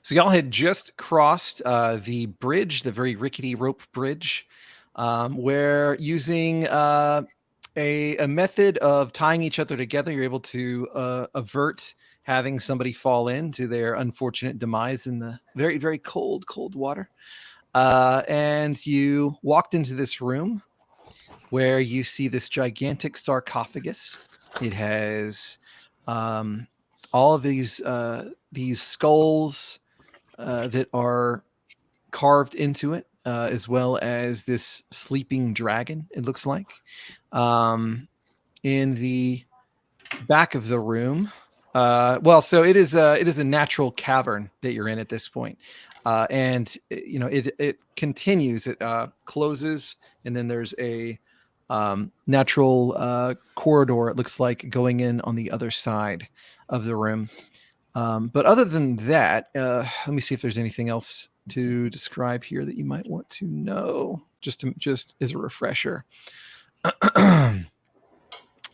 So y'all had just crossed the bridge, the very rickety rope bridge, where using a method of tying each other together, you're able to avert having somebody fall into their unfortunate demise in the very, very cold, cold water. And you walked into this room where you see this gigantic sarcophagus. It has all of these skulls that are carved into it, as well as this sleeping dragon. It looks like in the back of the room. So it is a natural cavern that you're in at this point, and it continues. It closes, and then there's a natural corridor. It looks like going in on the other side of the room. But other than that, let me see if there's anything else to describe here that you might want to know, just as a refresher. A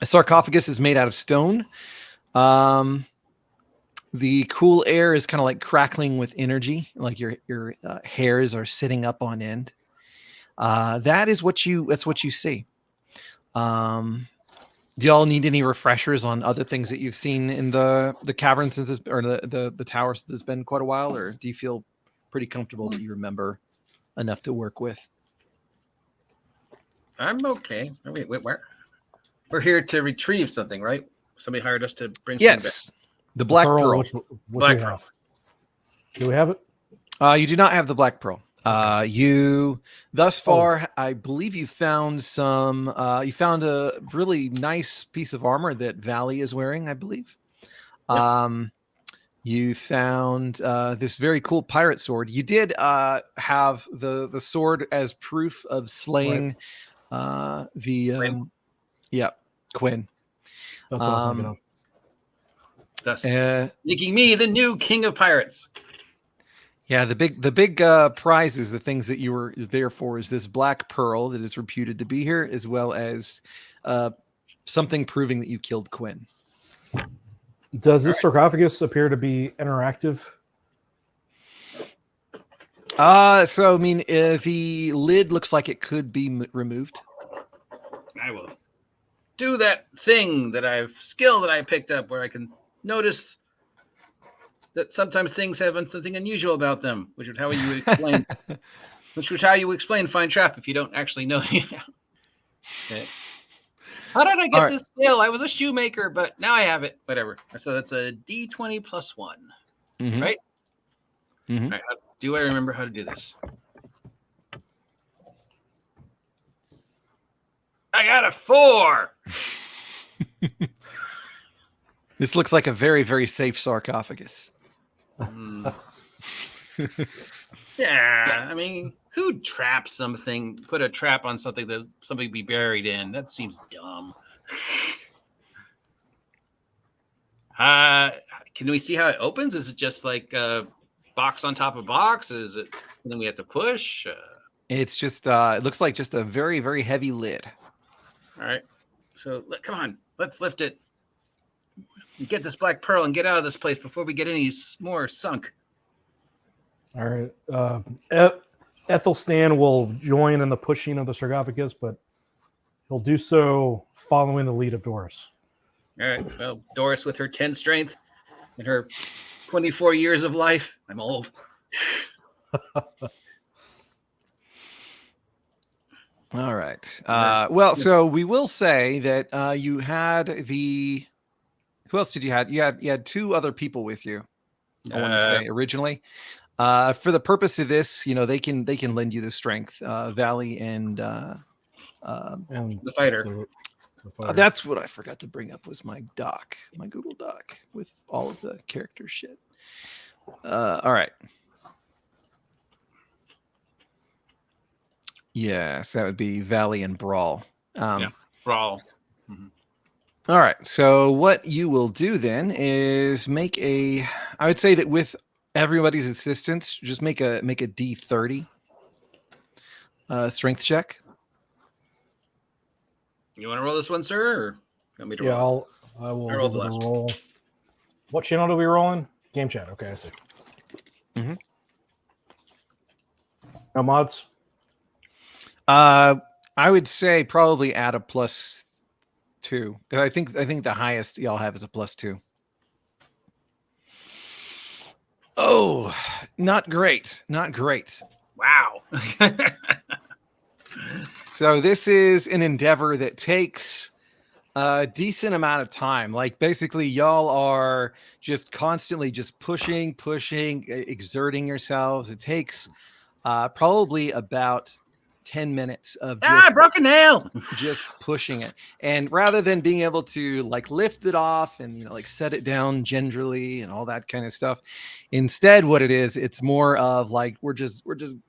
sarcophagus is made out of stone. The cool air is kind of like crackling with energy, like your hairs are sitting up on end. That's what you see. Do y'all need any refreshers on other things that you've seen in the cavern since or the tower since it's been quite a while, or do you feel pretty comfortable that you remember enough to work with? I'm okay. Wait, where? We're here to retrieve something, right? Somebody hired us to bring something back. The Black Pearl. Which we have? Do we have it? You do not have the Black Pearl. You thus far, I believe you found some. You found a really nice piece of armor that Valley is wearing, I believe. Yep. You found this very cool pirate sword. You did have the sword as proof of slaying Quinn. Quinn. That's what I was thinking of. Thus making me the new king of pirates. Yeah, the big prizes, the things that you were there for, is this Black Pearl that is reputed to be here, as well as something proving that you killed Quinn. Does this sarcophagus appear to be interactive? So I mean, the lid looks like it could be removed. I will do that skill that I picked up, where I can notice that sometimes things have something unusual about them, which is how you explain. Which is how you explain Find Trap if you don't actually know. Okay. How did I get this skill? I was a shoemaker, but now I have it. Whatever. So that's a D20 plus 1, right? Mm-hmm. All right. Do I remember how to do this? I got a 4. This looks like a very, very safe sarcophagus. Yeah, I mean, who traps something? Put a trap on something that somebody be buried in? That seems dumb. Can we see how it opens? Is it just like a box on top of box? Is it something we have to push? It's just it looks like just a very, very heavy lid. All right, so come on, let's lift it. Get this Black Pearl and get out of this place before we get any more sunk. All right. Ethelstan will join in the pushing of the sarcophagus, but he'll do so following the lead of Doris. All right. Well, Doris, with her 10 strength and her 24 years of life, I'm old. All right. So we will say that you had the. Who else did you have? You had 2 other people with you. I want to say originally. For the purpose of this, they can lend you the strength. Valley and the fighter. The fighter. That's what I forgot to bring up was my Google Doc with all of the character shit. All right. Yes, that would be Valley and Brawl. Brawl. Mm-hmm. All right. So what you will do then is I would say that with everybody's assistance, just make a D30 strength check. You want to roll this one, sir? Or you want me to roll? I will roll. What channel do we roll in? Game chat. Okay, I see. No mods. I would say probably add a +2 because I think the highest y'all have is a +2. Oh, not great. Not great. Wow. So this is an endeavor that takes a decent amount of time. Like basically y'all are just constantly just pushing, exerting yourselves. It takes probably about 10 minutes of just broken nail. just pushing it. And rather than being able to like lift it off and like set it down gingerly and all that kind of stuff, instead what it is, it's more of like we're just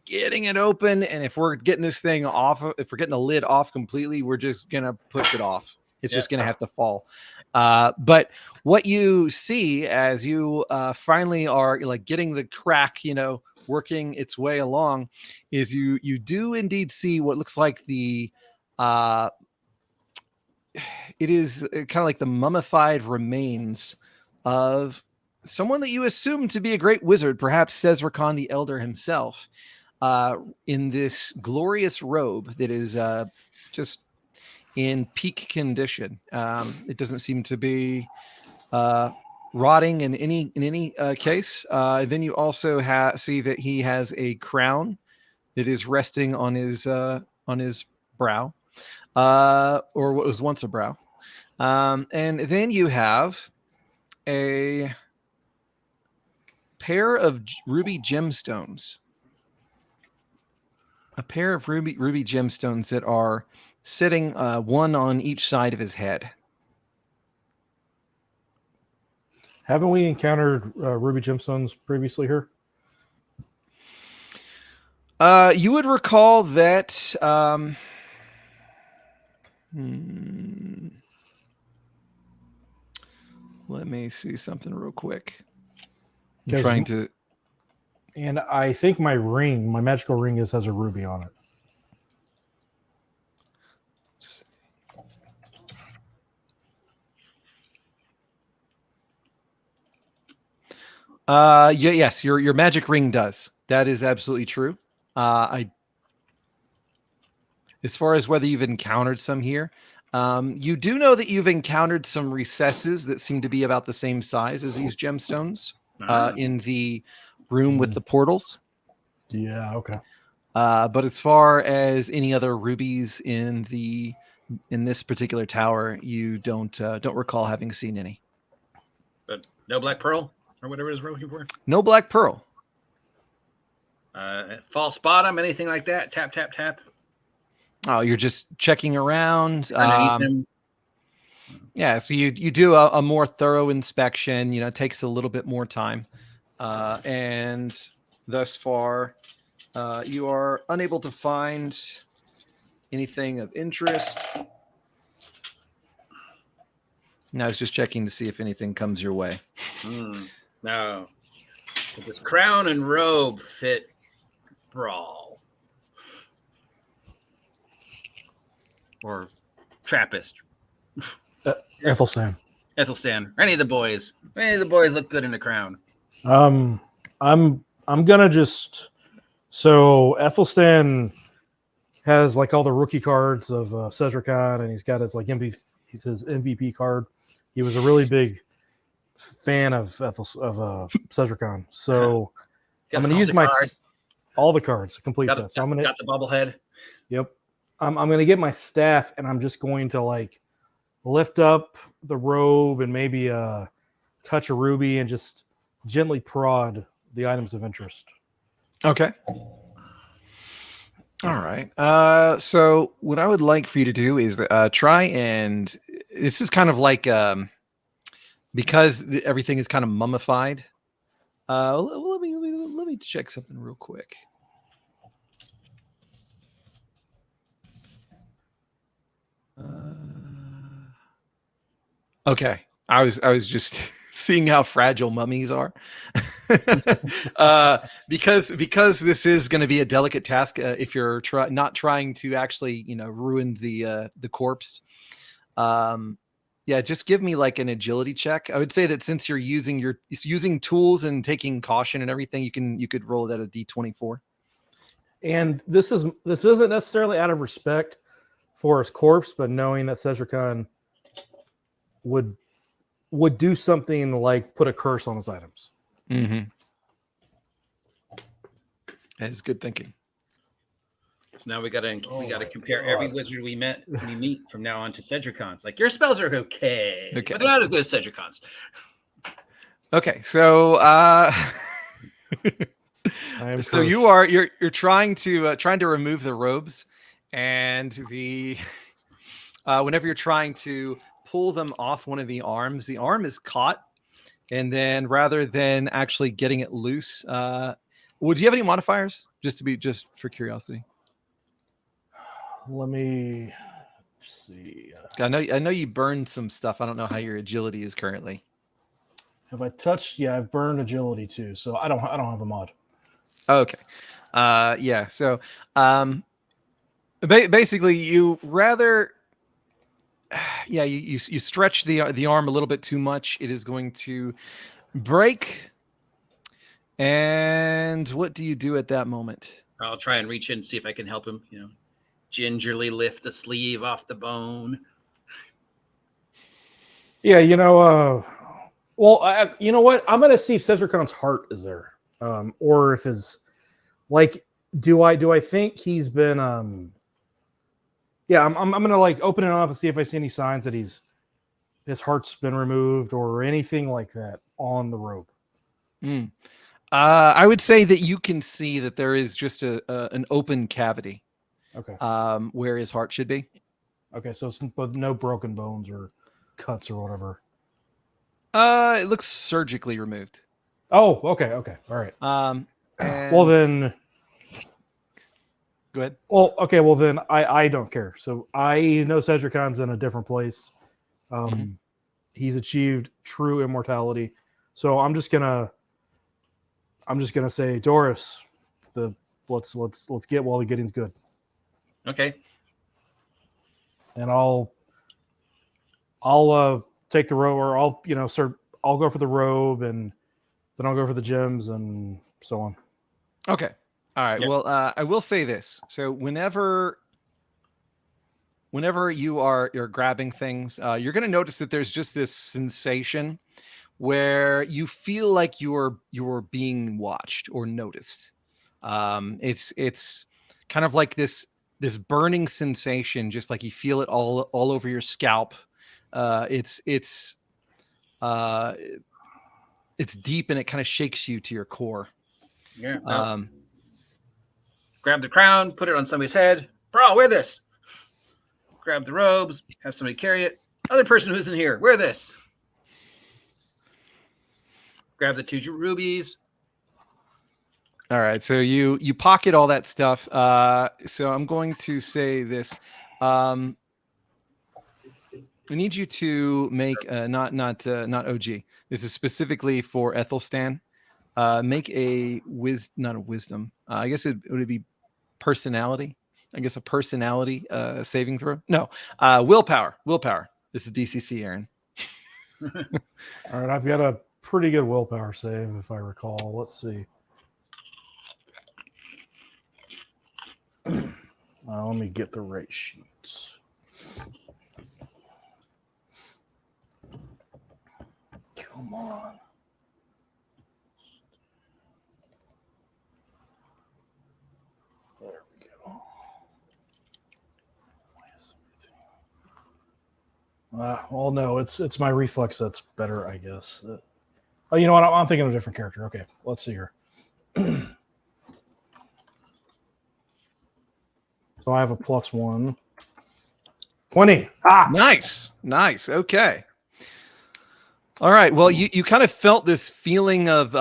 getting it open, and if we're getting this thing off, if we're getting the lid off completely, we're just gonna push it off. It's just gonna have to fall. But what you see as you finally are like getting the crack, working its way along, is you do indeed see what looks like the it is kind of like the mummified remains of someone that you assume to be a great wizard, perhaps Cesricon the Elder himself, in this glorious robe that is just in peak condition. It doesn't seem to be rotting in any case. Then you also see that he has a crown that is resting on his brow, or what was once a brow. And then you have a pair of ruby gemstones. A pair of ruby gemstones that are sitting one on each side of his head. Haven't we encountered ruby gemstones previously here? You would recall that. Let me see something real quick. I'm trying to. And I think my magical ring, has a ruby on it. Yes, your magic ring does. That is absolutely true. As far as whether you've encountered some here, you do know that you've encountered some recesses that seem to be about the same size as these gemstones in the room with the portals. Yeah, okay. But as far as any other rubies in this particular tower, you don't recall having seen any. But no black pearl or whatever it is we're looking for. No black pearl. False bottom, anything like that? Tap, tap, tap. Oh, you're just checking around. Underneath them. Yeah, so you do a more thorough inspection. It takes a little bit more time, and thus far, you are unable to find anything of interest. And I was just checking to see if anything comes your way. No. Does this crown and robe fit Brawl? Or Trappist? Ethelstan. Ethelstan. Any of the boys. Any of the boys look good in a crown. I'm gonna just, so Ethelstan has like all the rookie cards of Cesricon, and he's got his like MVP card. He was a really big fan of Cesricon, so I'm gonna use all the cards, complete set. So I'm gonna got the bobblehead. Yep. I'm gonna get my staff, and I'm just going to like lift up the robe and maybe touch a ruby and just gently prod the items of interest. Okay. All right. So what I would like for you to do is try and this is kind of like because everything is kind of mummified. Let me check something real quick. Okay. I was just seeing how fragile mummies are. Because this is going to be a delicate task if you're not trying to actually ruin the corpse. Yeah, just give me like an agility check. I would say that since you're using tools and taking caution and everything, you could roll it at a D24. And this isn't necessarily out of respect for his corpse, but knowing that Cedricon would do something like put a curse on his items. Mm-hmm. That is good thinking. So now we gotta compare every wizard we meet from now on to Cedricons. Like, your spells are okay, but they're not as good as Cedricons. Okay, so so you're trying to remove the robes, and the whenever you're trying to pull them off one of the arm is caught, and then rather than actually getting it loose, would you have any modifiers? Just for curiosity. Let me see. I know you burned some stuff. I don't know how your agility is currently. Have I touched? Yeah, I've burned agility too, so I don't have a mod. Okay. Yeah. So, basically, you rather, yeah, you stretch the arm a little bit too much. It is going to break. And what do you do at that moment? I'll try and reach in and see if I can help him. Gingerly lift the sleeve off the bone. Yeah, well, you know what? I'm gonna see if Cedricon's heart is there, or if his, like, do I think he's been, yeah, I'm gonna like open it up and see if I see any signs that his heart's been removed or anything like that on the robe. I would say that you can see that there is just an open cavity. Okay. Where his heart should be. Okay, so it's but no broken bones or cuts or whatever. It looks surgically removed. Oh, okay, all right. Well then, go ahead. Well, okay, well then I don't care. So I know Cedricon's in a different place. He's achieved true immortality. So I'm just gonna say, Doris, let's get while the getting's good. Okay. And I'll take the robe, or I'll go for the robe, and then I'll go for the gems and so on. Okay. All right. Yep. Well, I will say this. So whenever you're grabbing things, you're going to notice that there's just this sensation where you feel like you're being watched or noticed. It's kind of like this burning sensation, just like you feel it all over your scalp. It's deep, and it kind of shakes you to your core. Yeah. Grab the crown, put it on somebody's head. Bro, wear this. Grab the robes, have somebody carry it. Other person who's in here, wear this. Grab the 2 rubies. All right, so you pocket all that stuff. So I'm going to say this. I need you to make not OG. This is specifically for Ethelstan. Make not a wisdom. I guess it would be personality. I guess a personality saving throw. No, willpower. This is DCC, Aaron. All right, I've got a pretty good willpower save, if I recall. Let's see. Let me get the right sheets. Come on. There we go. Well, no, it's my reflex that's better, I guess. Oh, you know what? I'm thinking of a different character. Okay, let's see here. So I have a +1. 20. Nice. Okay. All right. Well, you kind of felt this feeling of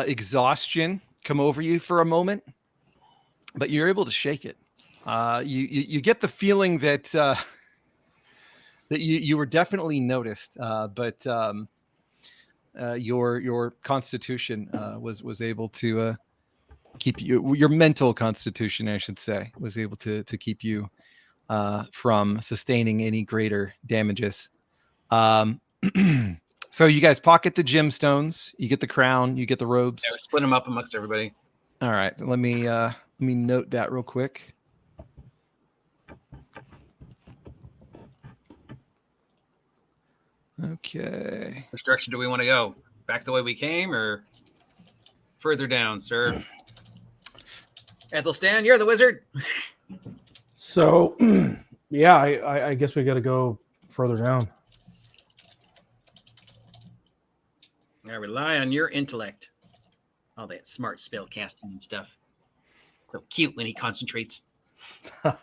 exhaustion come over you for a moment, but you're able to shake it. You get the feeling that that you were definitely noticed, but your constitution was able to keep you. Your mental constitution, I should say, was able to keep you from sustaining any greater damages. Um, so you guys pocket the gemstones. You get the crown. You get the robes. Yeah, we split them up amongst everybody. All right. Let me note that real quick. Okay. Which direction do we want to go? Back the way we came, or further down, sir? Ethelstan, you're the wizard. So, yeah, I guess we got to go further down. I rely on your intellect. All that smart spell casting and stuff. So cute when he concentrates. All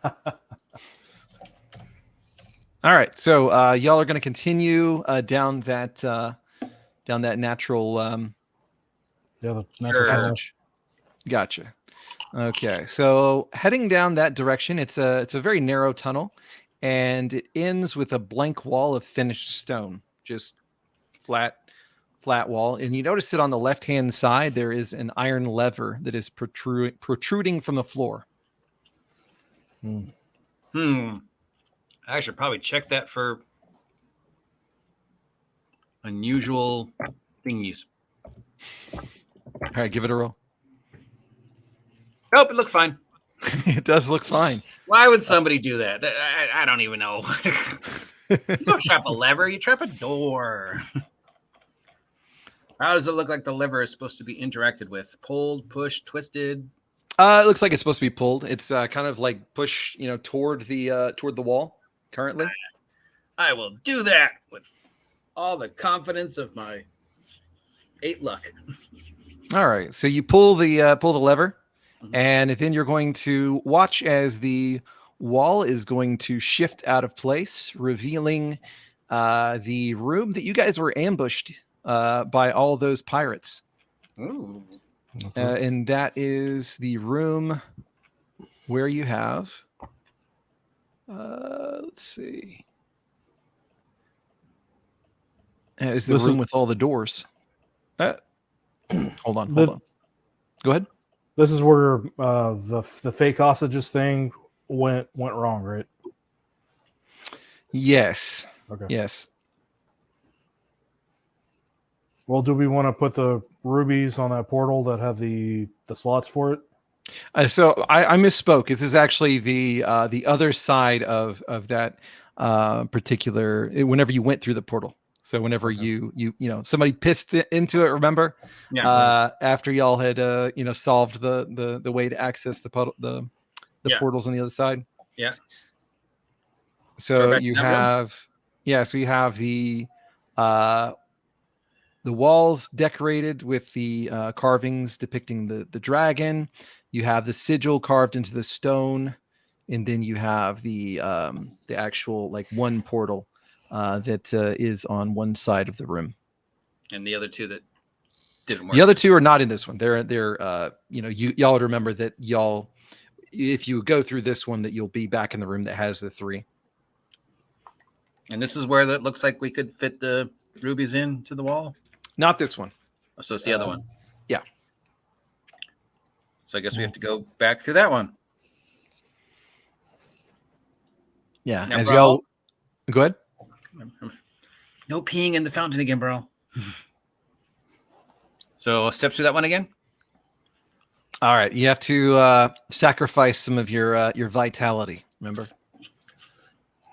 right. So y'all are going to continue down that natural Yeah, the natural Sure. passage. Gotcha. Okay. So heading down that direction, it's a very narrow tunnel, and it ends with a blank wall of finished stone, just flat wall. And you notice that on the left-hand side there is an iron lever that is protruding from the floor. I should probably check that for unusual thingies. All right, give it a roll. Nope, it looked fine. It does look fine. Why would somebody do that? I don't even know. You don't trap a lever, you trap a door. How does it look like the lever is supposed to be interacted with? Pulled, pushed, twisted? It looks like it's supposed to be pulled. It's kind of like push, toward the wall currently. I will do that with all the confidence of my 8 luck. All right. So you pull the lever, and then you're going to watch as the wall is going to shift out of place, revealing the room that you guys were ambushed by all those pirates. Ooh. And that is the room where you have, let's see. Is the This room is- with all the doors. Hold on. Go ahead. This is where the fake hostages thing went wrong, right? Yes. Okay. Yes. Well, do we want to put the rubies on that portal that have the slots for it? So I misspoke. This is actually the other side of that particular. Whenever you went through the portal, so whenever Okay. you somebody pissed into it. Remember, Yeah. after y'all had solved the way to access the Yeah. portals on the other side. Yeah. So back you in that room? have So you have the walls decorated with the carvings depicting the dragon. You have the sigil carved into the stone, and then you have the actual one portal that is on one side of the room. And the other two that didn't work. The other two are not in this one. They're y'all would remember that if you go through this one, that you'll be back in the room that has the 3. And this is where that looks like we could fit the rubies into the wall. Not this one. So it's the other one. Yeah. So I guess we have to go back through that one. Yeah. Now, As bro. y'all go ahead. No peeing in the fountain again, bro. So step through that one again. All right. You have to sacrifice some of your vitality. Remember.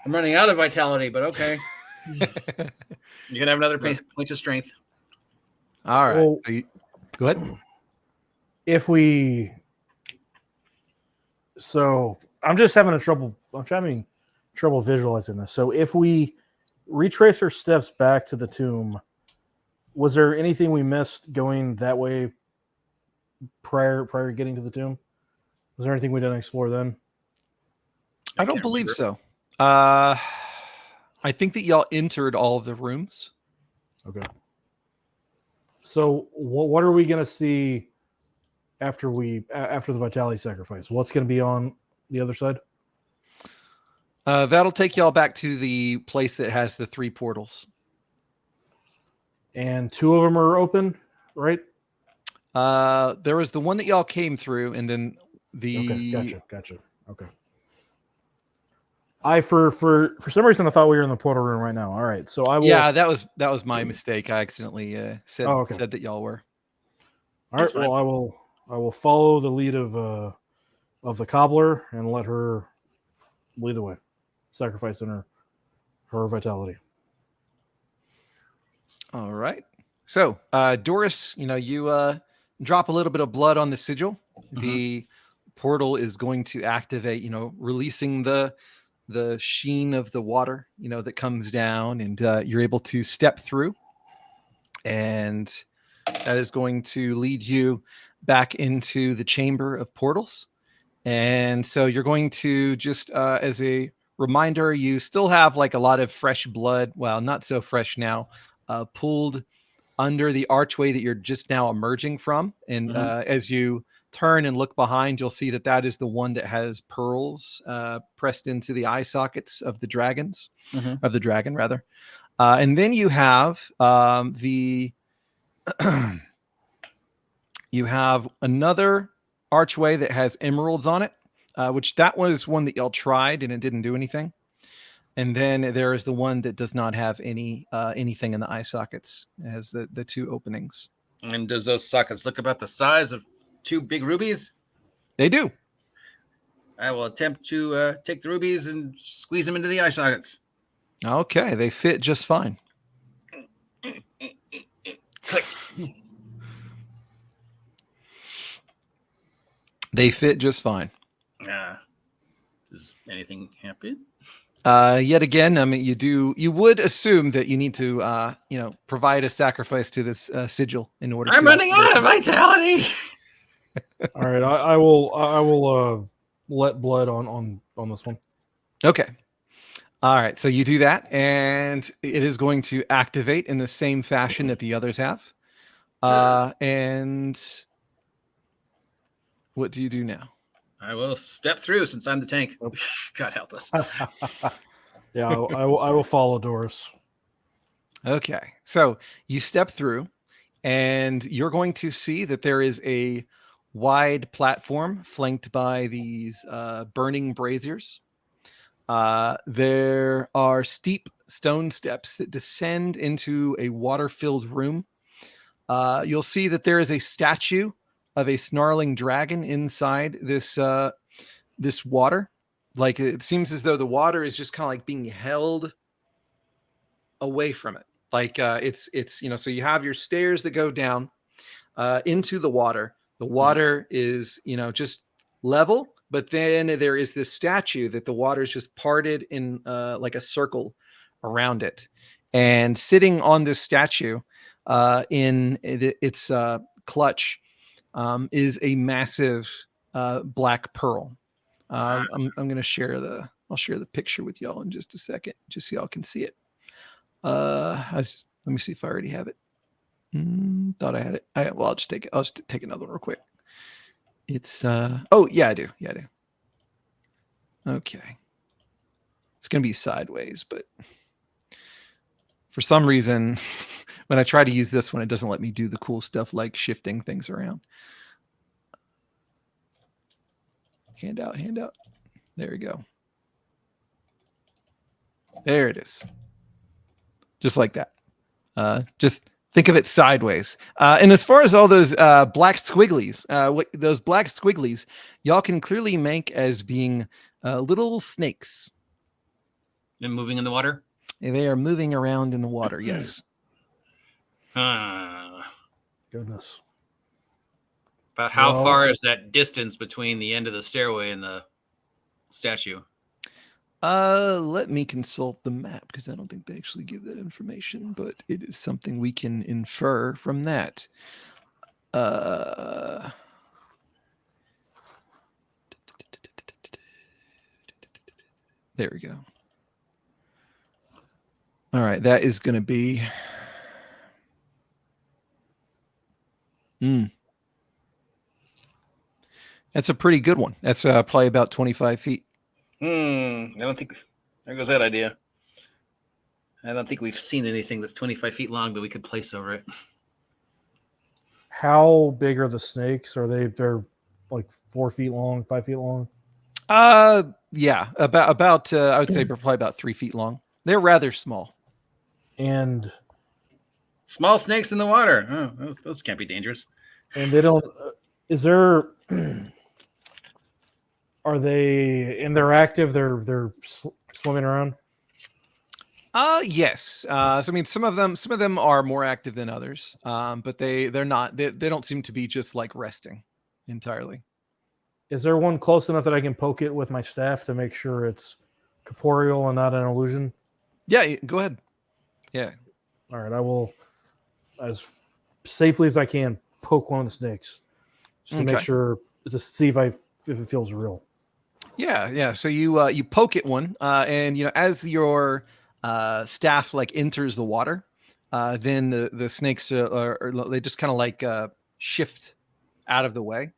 I'm running out of vitality, but okay. You're gonna have another point of strength. All right. Well, Go ahead. So I'm just having trouble visualizing this. So if we retrace our steps back to the tomb, was there anything we missed going that way prior to getting to the tomb? Was there anything we didn't explore then? I don't believe so. I think that y'all entered all of the rooms. Okay. So what are we going to see after the vitality sacrifice? What's going to be on the other side? That'll take y'all back to the place that has the 3 portals. And 2 of them are open, right? There was the one that y'all came through, and then the Okay, gotcha. Okay. For some reason I thought we were in the portal room right now. All right, so I will. Yeah, that was my mistake. I accidentally said okay. said that y'all were. All right. Well, I will follow the lead of the cobbler and let her lead the way, sacrificing her vitality. All right. So, Doris, you drop a little bit of blood on the sigil. The portal is going to activate, releasing the sheen of the water, that comes down, and you're able to step through. And that is going to lead you back into the Chamber of Portals. And so you're going to just, as a reminder, you still have like a lot of fresh blood. Well, not so fresh now, pulled under the archway that you're just now emerging from. And as you turn and look behind, you'll see that that is the one that has pearls pressed into the eye sockets of the dragons, of the dragon rather. And then you have you have another archway that has emeralds on it, which that was one that y'all tried and it didn't do anything. And then there is the one that does not have anything in the eye sockets. It has the two openings. And does those sockets look about the size of two big rubies? They do. I will attempt to take the rubies and squeeze them into the eye sockets. Okay, they fit just fine. Click. They fit just fine. Does anything happen? Yet again, I mean, you would assume that you need to, provide a sacrifice to this sigil in order. I'm running out of vitality. All right, I will let blood on this one. Okay. All right. So you do that, and it is going to activate in the same fashion that the others have. And what do you do now? I will step through since I'm the tank. God help us. Yeah, I will follow Doris. Okay. So you step through, and you're going to see that there is a wide platform flanked by these burning braziers. There are steep stone steps that descend into a water-filled room. You'll see that there is a statue of a snarling dragon inside this water. Like, it seems as though the water is just kind of like being held away from it. Like it's so you have your stairs that go down into the water. The water is just level, but then there is this statue that the water is just parted in like a circle around it. And sitting on this statue in its clutch is a massive black pearl. I'm going to share I'll share the picture with y'all in just a second, just so y'all can see it. Let me see if I already have it. Thought I had it. I'll just take it. I'll just take another one real quick. It's oh yeah, I do. Okay. It's gonna be sideways, but for some reason, when I try to use this one, it doesn't let me do the cool stuff like shifting things around. Handout. There we go. There it is. Just like that. Just think of it sideways. And as far as all those black squigglies, those black squigglies, y'all can clearly make as being little snakes. And moving in the water? They are moving around in the water, yes. Goodness. About how far is that distance between the end of the stairway and the statue? Let me consult the map, because I don't think they actually give that information, but it is something we can infer from that. There we go. All right, that is going to be... That's a pretty good one. That's probably about 25 feet. I don't think... There goes that idea. I don't think we've seen anything that's 25 feet long that we could place over it. How big are the snakes? They're like 4 feet long, 5 feet long? Yeah, about I would say probably about 3 feet long. They're rather small. And Small snakes in the water. Oh, those can't be dangerous. they don't. Is there? Are they? And they're active. They're swimming around. Yes. So I mean, some of them are more active than others. But they're not. They don't seem to be just like resting entirely. Is there one close enough that I can poke it with my staff to make sure it's corporeal and not an illusion? Yeah, go ahead. Yeah. All right, I will, as safely as I can, poke one of the snakes just to make Okay. sure, to see if it feels real. Yeah. So you poke at one, and as your staff like enters the water, then the snakes they just kind of like shift out of the way.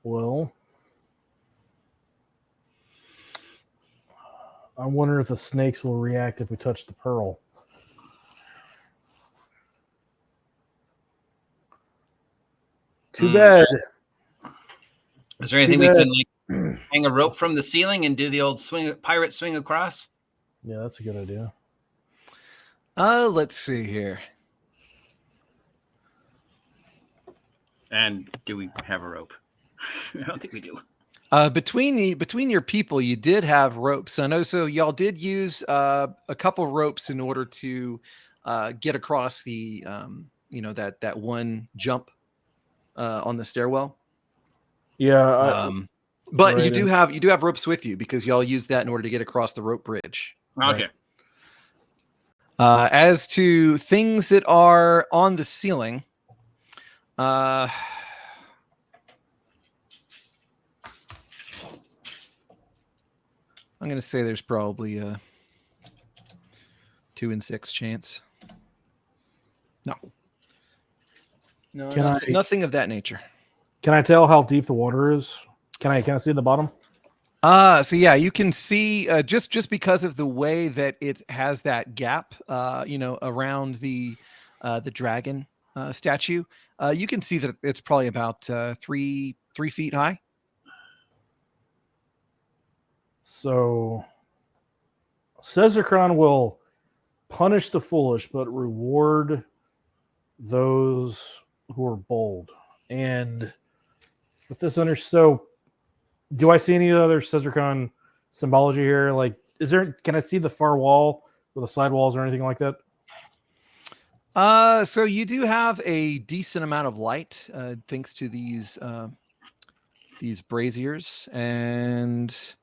Well, I wonder if the snakes will react if we touch the pearl. Too bad. Is there anything we can like hang a rope from the ceiling and do the old pirate swing across? Yeah, that's a good idea. Let's see here. And do we have a rope? I don't think we do. Between your people, you did have ropes. I know. So y'all did use a couple ropes in order to get across the that one jump on the stairwell. Yeah. But right, you do have ropes with you because y'all use that in order to get across the rope bridge. Okay. Right. As to things that are on the ceiling, I'm going to say there's probably a 2 in 6 chance. No, nothing of that nature. Can I tell how deep the water is? Can I see the bottom? So yeah, you can see just because of the way that it has that gap, around the dragon statue. You can see that it's probably about 3 feet high. So, Caesarcron will punish the foolish, but reward those who are bold. And with this so do I see any other Caesarcron symbology here? Like, can I see the far wall or the side walls or anything like that? So you do have a decent amount of light, thanks to these braziers, and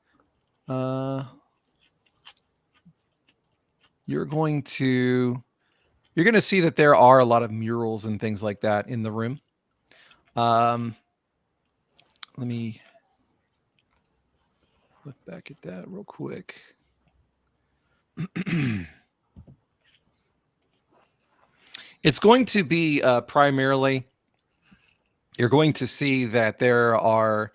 you're going to see that there are a lot of murals and things like that in the room. Let me look back at that real quick. It's going to be primarily, you're going to see that there are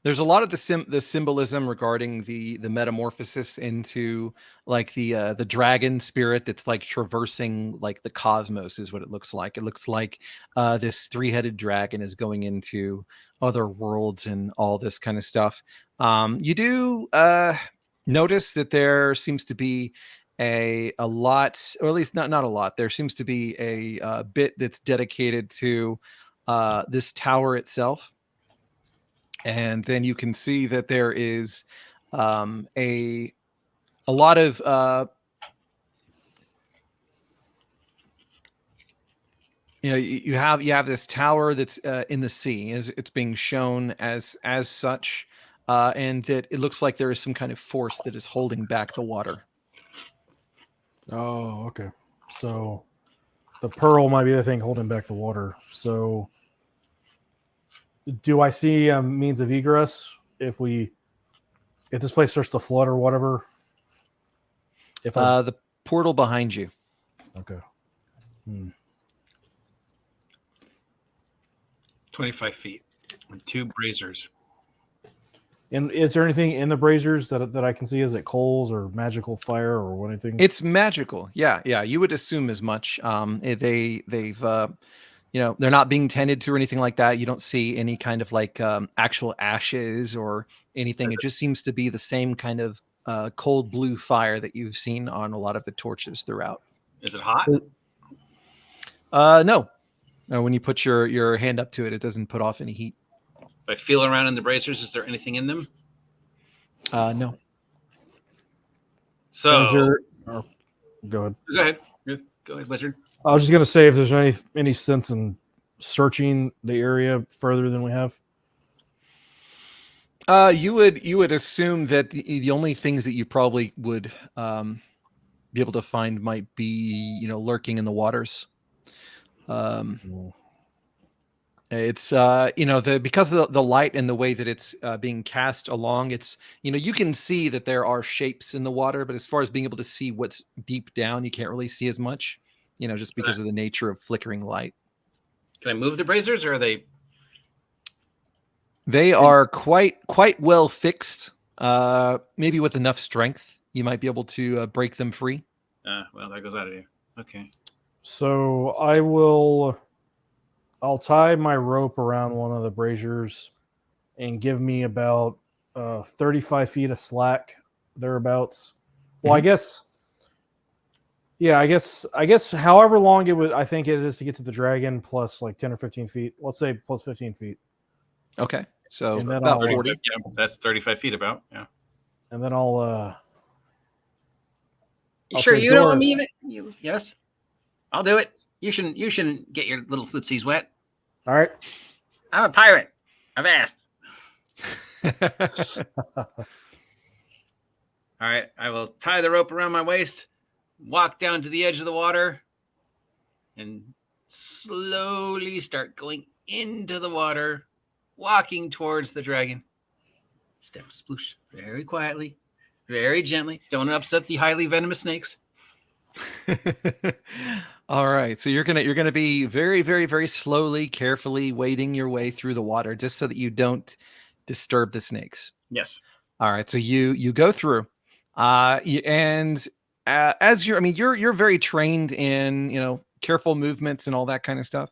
there's a lot of the symbolism regarding the metamorphosis into like the dragon spirit that's like traversing like the cosmos is what it looks like. It looks like this 3-headed dragon is going into other worlds and all this kind of stuff. You do notice that there seems to be a lot, or at least not a lot. There seems to be a bit that's dedicated to this tower itself. And then you can see that there is a lot of you have this tower that's in the sea, it's being shown as such, and that it looks like there is some kind of force that is holding back the water. Oh, okay. So the pearl might be the thing holding back the water. So do I see a means of egress if this place starts to flood or whatever? If the portal behind you. Okay. 25 feet and 2 braziers. And is there anything in the braziers that I can see? Is it coals or magical fire or anything? It's magical. Yeah, yeah. You would assume as much. They've they're not being tended to or anything like that. You don't see any kind of like actual ashes or anything. It just seems to be the same kind of cold blue fire that you've seen on a lot of the torches throughout. Is it hot? No. When you put your hand up to it, it doesn't put off any heat. If I feel around in the braziers, is there anything in them? No. So Go ahead. go ahead. Go ahead, Wizard. I was just gonna say if there's any sense in searching the area further than we have. You would assume that the only things that you probably would be able to find might be lurking in the waters. It's because of the light and the way that it's being cast along, it's you can see that there are shapes in the water, but as far as being able to see what's deep down, you can't really see as much, just because of the nature of flickering light. Can I move the braziers, or are they? They are quite well fixed. Maybe with enough strength, you might be able to break them free. Well, that goes out of here. Okay. So I'll tie my rope around one of the braziers and give me about 35 feet of slack thereabouts. Well, I guess however long I think it is to get to the dragon plus like 10 or 15 feet. Let's say plus 15 feet. Okay. So And then about I'll- 40. Yeah, that's 35 feet about. Yeah. And then I'll You I'll sure say you don't Doris. mean it? Yes. I'll do it. You shouldn't get your little footsies wet. all right. I'm a pirate. I've asked. All right. I will tie the rope around my waist, walk down to the edge of the water, and slowly start going into the water, walking towards the dragon. Step sploosh, very quietly, very gently. Don't upset the highly venomous snakes. All right. So you're gonna be very, very, very slowly, carefully wading your way through the water just so that you don't disturb the snakes. Yes. All right. So you go through, and as you're very trained in careful movements and all that kind of stuff.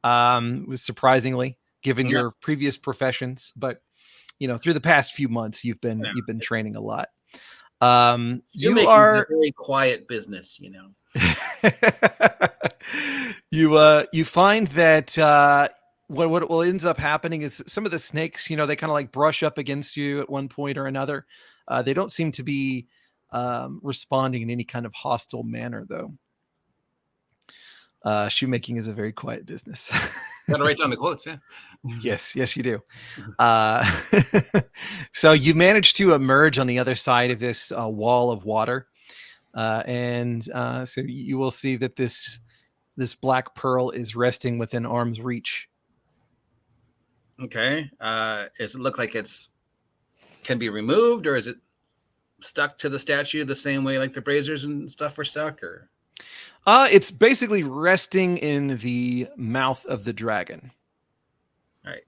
Was surprisingly given Yeah. your previous professions, but through the past few months you've been training a lot. You are a very quiet business, you find that what ends up happening is some of the snakes, they kind of like brush up against you at one point or another. They don't seem to be responding in any kind of hostile manner, though. Shoemaking is a very quiet business. Gotta write down the quotes, yeah. Yes, you do. So you manage to emerge on the other side of this wall of water, and so you will see that this black pearl is resting within arm's reach. Okay. Does it look like can be removed, or is it stuck to the statue the same way like the braziers and stuff were stuck, or? It's basically resting in the mouth of the dragon. All right.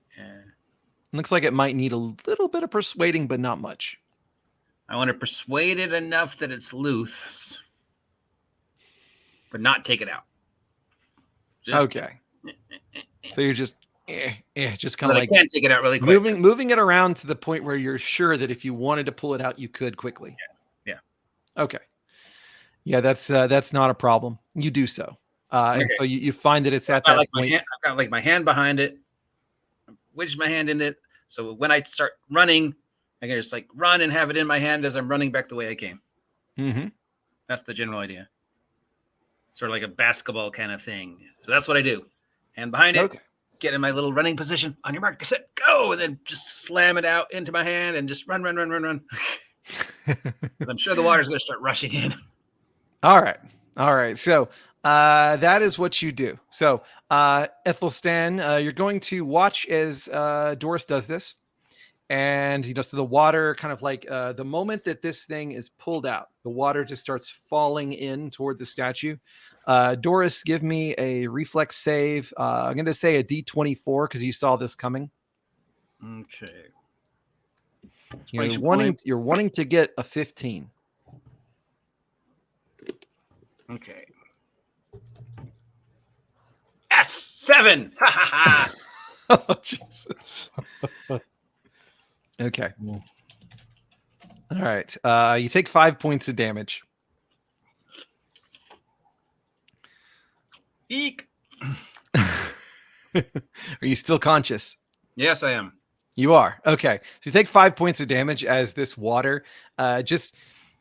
Looks like it might need a little bit of persuading, but not much. I want to persuade it enough that it's loose, but not take it out. Okay. So you're just kind of I like can't take it out really quick. moving it around to the point where you're sure that if you wanted to pull it out, you could quickly. Yeah. Okay. Yeah, that's not a problem. You do so. And so you find that it's at that point. I've got like my hand behind it. Wedged my hand in it. So when I start running, I can just like run and have it in my hand as I'm running back the way I came. Mm-hmm. That's the general idea. Sort of like a basketball kind of thing. So that's what I do. Hand behind it. Okay. Get in my little running position. On your mark, get set, go, and then just slam it out into my hand and just run. I'm sure the water's going to start rushing in. All right. So that is what you do. So Ethelstan, you're going to watch as Doris does this. And, so the water kind of like the moment that this thing is pulled out, the water just starts falling in toward the statue. Doris, give me a reflex save. I'm going to say a D24 because you saw this coming. Okay. Spikes your point. You're wanting to get a 15. Okay. Yes, 7. Ha ha ha. Oh, Jesus. Okay. All right. You take 5 points of damage. Eek. Are you still conscious? Yes, I am. You are. Okay. So you take 5 points of damage as this water just,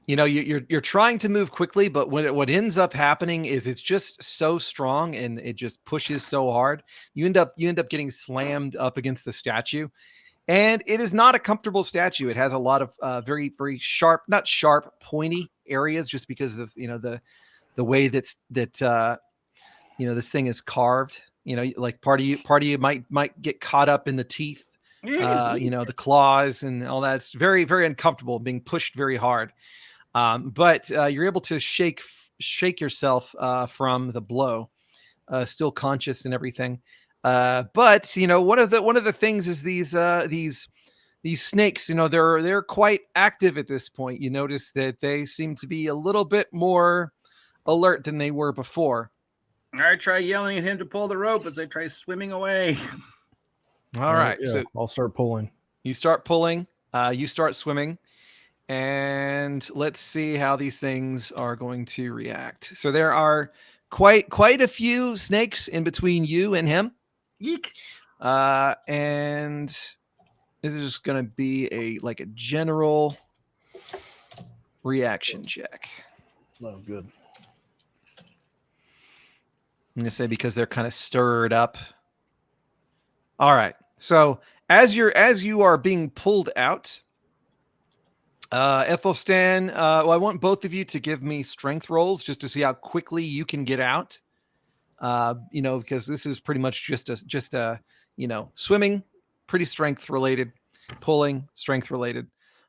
you're trying to move quickly, but what ends up happening is it's just so strong and it just pushes so hard. You end up getting slammed up against the statue. And it is not a comfortable statue. It has a lot of very, very sharp, not sharp, pointy areas just because of, the way that this thing is carved. Like part of you might get caught up in the teeth, the claws and all that. It's very, very uncomfortable being pushed very hard. But you're able to shake yourself from the blow, still conscious and everything. But one of the things is these snakes, they're quite active at this point. You notice that they seem to be a little bit more alert than they were before. I try yelling at him to pull the rope as I try swimming away. All right. Yeah, So I'll start pulling. you start pulling, you start swimming, and let's see how these things are going to react. So there are quite a few snakes in between you and him. Yeek. And this is just going to be a general reaction check. Oh, good. I'm going to say because they're kind of stirred up. All right. So as you are being pulled out, Ethelstan, I want both of you to give me strength rolls just to see how quickly you can get out. Because this is pretty much just a swimming, pretty strength related, pulling, strength related.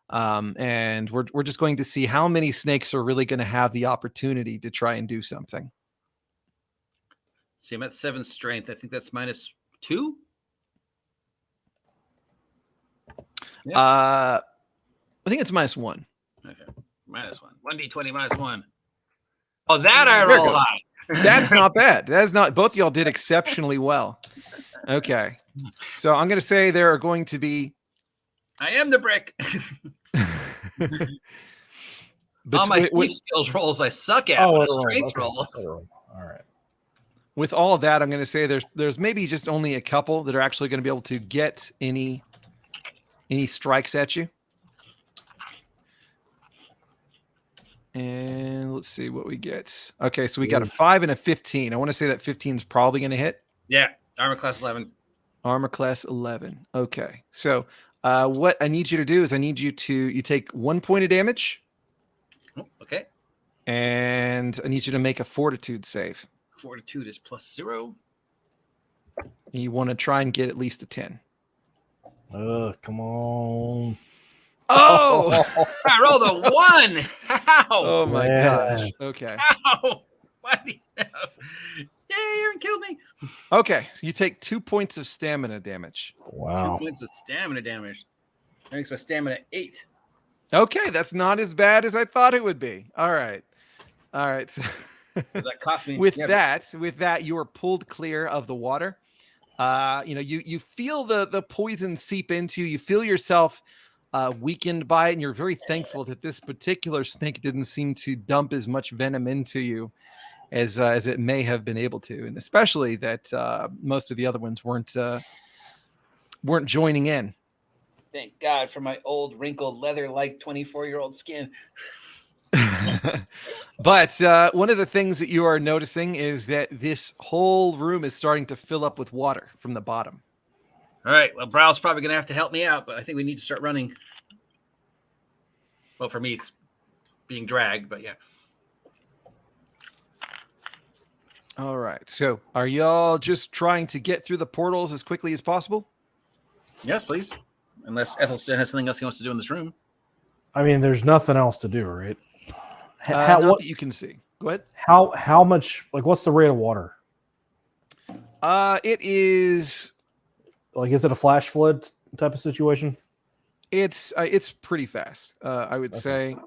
And we're just going to see how many snakes are really going to have the opportunity to try and do something. See, I'm at 7 strength. I think that's -2. Yes. I think it's -1. Okay. -1. 1d20 -1. Oh, that I roll high. That's not bad. That's not. Both of y'all did exceptionally well. Okay. So I'm going to say there are going to be. I am the brick. All my thief skills rolls I suck at. Oh, a strength roll. All right. With all of that, I'm going to say there's maybe just only a couple that are actually going to be able to get any strikes at you. And let's see what we get. Okay, so we got a 5 and a 15. I want to say that 15 is probably going to hit. Yeah, armor class 11. Armor class 11. Okay, so what I need you to do is I need you take 1 point of damage. Oh, okay. And I need you to make a fortitude save. Fortitude is +0. And you want to try and get at least a 10. Come on. Oh! I rolled a 1. How? Oh my gosh. Okay. How? Why do you know? Yay, Aaron killed me. Okay, so you take 2 points of stamina damage. Wow. 2 points of stamina damage. That makes my stamina 8. Okay, that's not as bad as I thought it would be. All right. So Does that cost me? with that, you are pulled clear of the water. You feel the poison seep into you. You feel yourself weakened by it, and you're very thankful that this particular snake didn't seem to dump as much venom into you as it may have been able to, and especially that most of the other ones weren't joining in. Thank God for my old wrinkled leather-like 24-year-old skin. But one of the things that you are noticing is that this whole room is starting to fill up with water from the bottom. All right. Well, Brow's probably going to have to help me out, but I think we need to start running. Well, for me, it's being dragged, but yeah. All right. So are y'all just trying to get through the portals as quickly as possible? Yes, please. Unless Ethelstan has something else he wants to do in this room. I mean, there's nothing else to do, right? Not that you can see. Go ahead. How much? Like, what's the rate of water? It is. Like, is it a flash flood type of situation? It's pretty fast. I would Okay. say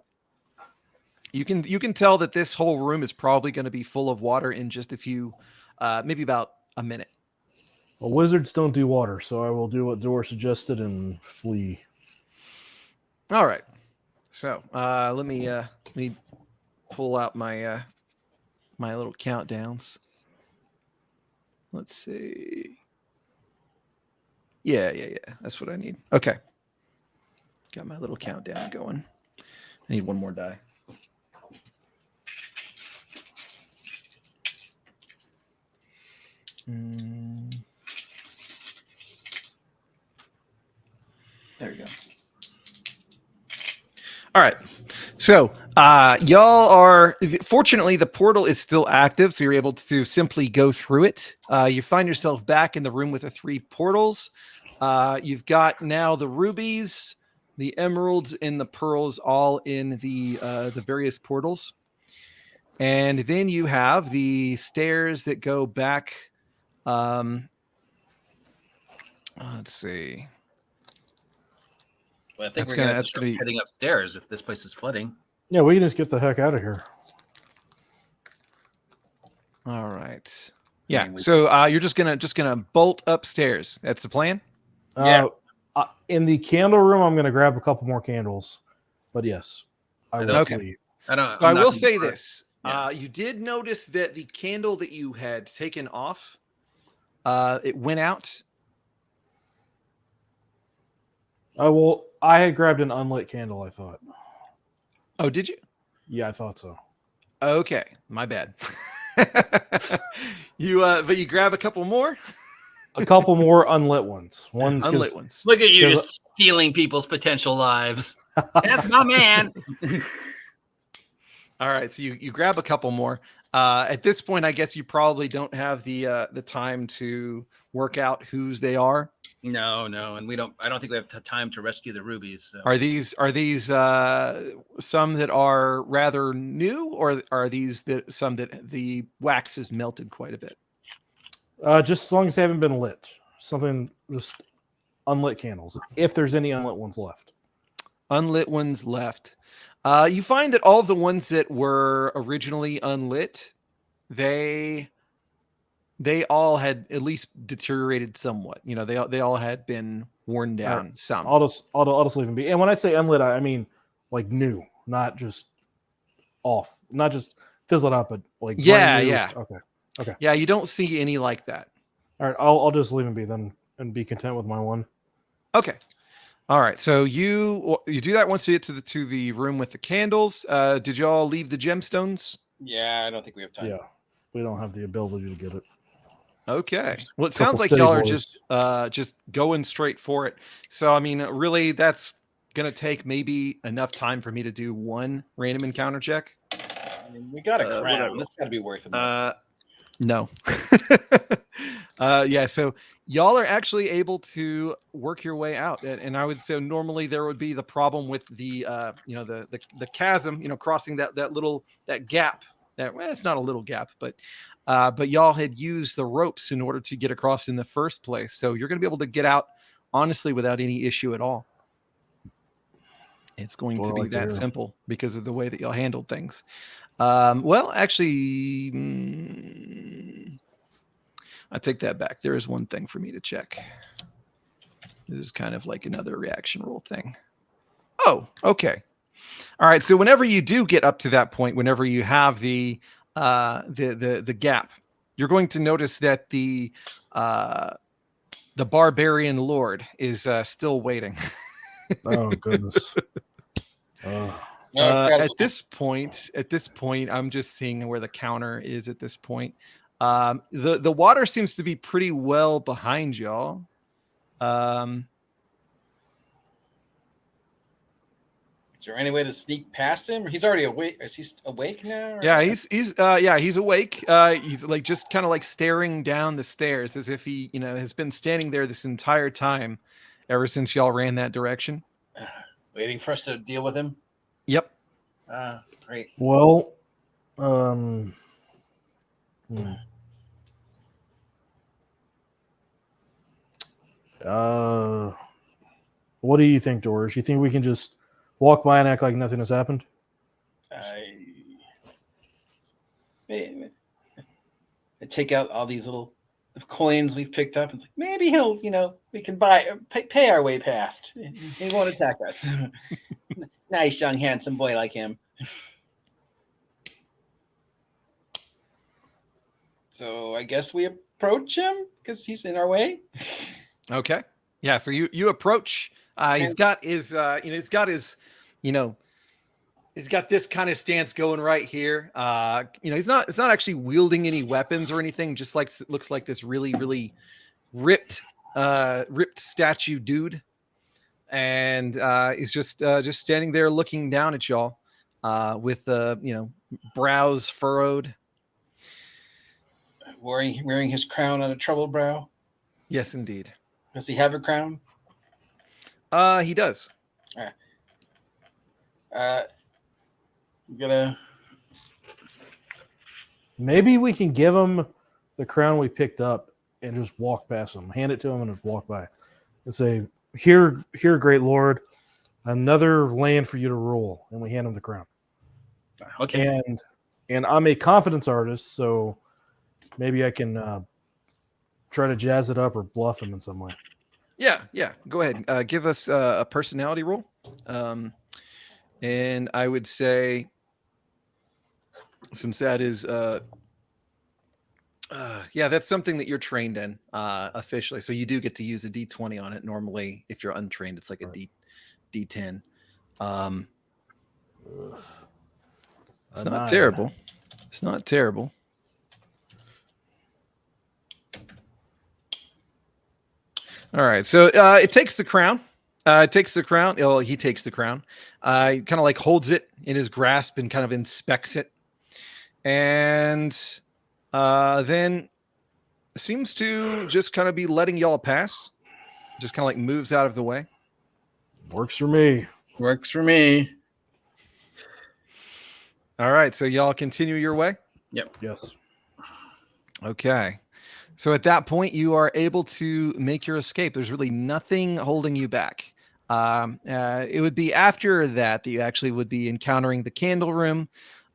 you can tell that this whole room is probably going to be full of water in just a few, maybe about a minute. Well, wizards don't do water, so I will do what Dor suggested and flee. All right. So let me pull out my my little countdowns. Let's see. Yeah. That's what I need. Okay. Got my little countdown going. I need one more die. There we go. All right. So y'all are, fortunately, the portal is still active, so you're able to simply go through it. You find yourself back in the room with the 3 portals. You've got now the rubies, the emeralds, and the pearls all in the various portals. And then you have the stairs that go back. Let's see. Well, I think That's we're gonna- gonna have that's to start gonna be- heading upstairs if this place is flooding. Yeah, we can just get the heck out of here. All right. I Yeah. mean, we- So you're just gonna bolt upstairs. That's the plan. Yeah. In the candle room, I'm going to grab a couple more candles. But yes, I will Okay. flee. I don't. So I'm I not will gonna say part- this. Yeah. You did notice that the candle that you had taken off, it went out. I had grabbed an unlit candle, I thought. Oh, did you? Yeah, I thought so. Okay, my bad. But you grab a couple more A couple more unlit ones. Ones unlit ones. Look at you 'cause- just stealing people's potential lives. That's my man. All right, so you grab a couple more. At this point, I guess you probably don't have the time to work out whose they are. No, and we don't. I don't think we have time to rescue the rubies. So. Are these some that are rather new, or are these some that the wax is melted quite a bit? just as long as they haven't been lit. Something just unlit candles. If there's any unlit ones left. Unlit ones left. You find that all of the ones that were originally unlit, they all had at least deteriorated somewhat. You know, they all had been worn down some. I'll just leave them be. And when I say unlit, I mean like new, not just off, not just fizzled out, but like Yeah, brand new. yeah. Okay. Yeah, you don't see any like that. All right, I'll just leave them be then and be content with my one. Okay. All right. So you do that once you get to the room with the candles. Did y'all leave the gemstones? Yeah, I don't think we have time. Yeah, we don't have the ability to get it. Okay. Just Well, it couple sounds like city y'all are boys. just going straight for it. So I mean, really, that's gonna take maybe enough time for me to do one random encounter check. I mean, we got a crown. whatever. This got to be worth it. No. Yeah, so y'all are actually able to work your way out, and I would say normally there would be the problem with the the chasm, crossing that gap. It's not a little gap, but y'all had used the ropes in order to get across in the first place, so you're going to be able to get out honestly without any issue at all. It's going to be that simple because of the way that y'all handled things. Well, actually, I take that back. There is one thing for me to check. This is kind of like another reaction roll thing. Oh, okay. All right. So whenever you do get up to that point, whenever you have the gap, you're going to notice that the barbarian lord is still waiting. Oh goodness. At this point, I'm just seeing where the counter is at this point. The water seems to be pretty well behind y'all. Is there any way to sneak past him? He's already awake. Is he awake now? Yeah, he's awake. He's like just kind of like staring down the stairs as if he, has been standing there this entire time, ever since y'all ran that direction. Waiting for us to deal with him. Yep. Great. Well, What do you think, Doris? You think we can just walk by and act like nothing has happened? I take out all these little coins we've picked up. And it's like, maybe he'll, we can pay our way past. He won't attack us. Nice young handsome boy like him. So I guess we approach him because he's in our way. Okay. Yeah. So you approach. He's got his he's got this kind of stance going right here. He's not actually wielding any weapons or anything. Just looks like this really, really ripped statue dude, and he's just standing there looking down at y'all, with brows furrowed, wearing his crown on a troubled brow. Yes, indeed. Does he have a crown? He does. All right. I'm gonna. Maybe we can give him the crown we picked up and just walk past him, hand it to him, and just walk by and say, "Here, great lord, another land for you to rule." And we hand him the crown. Okay. And I'm a confidence artist, so maybe I can try to jazz it up or bluff him in some way. Yeah. Go ahead. Give us a personality roll. And I would say, since that is, that's something that you're trained in officially. So you do get to use a D20 on it. Normally, if you're untrained, it's like a D10. It's not terrible. It's not terrible. All right. So it takes the crown. He takes the crown. He takes the crown. He kind of like holds it in his grasp and kind of inspects it. And then seems to just kind of be letting y'all pass. Just kind of like moves out of the way. Works for me. Works for me. All right. So y'all continue your way? Yep. Yes. Okay. So at that point, you are able to make your escape. There's really nothing holding you back. It would be after that you actually would be encountering the candle room.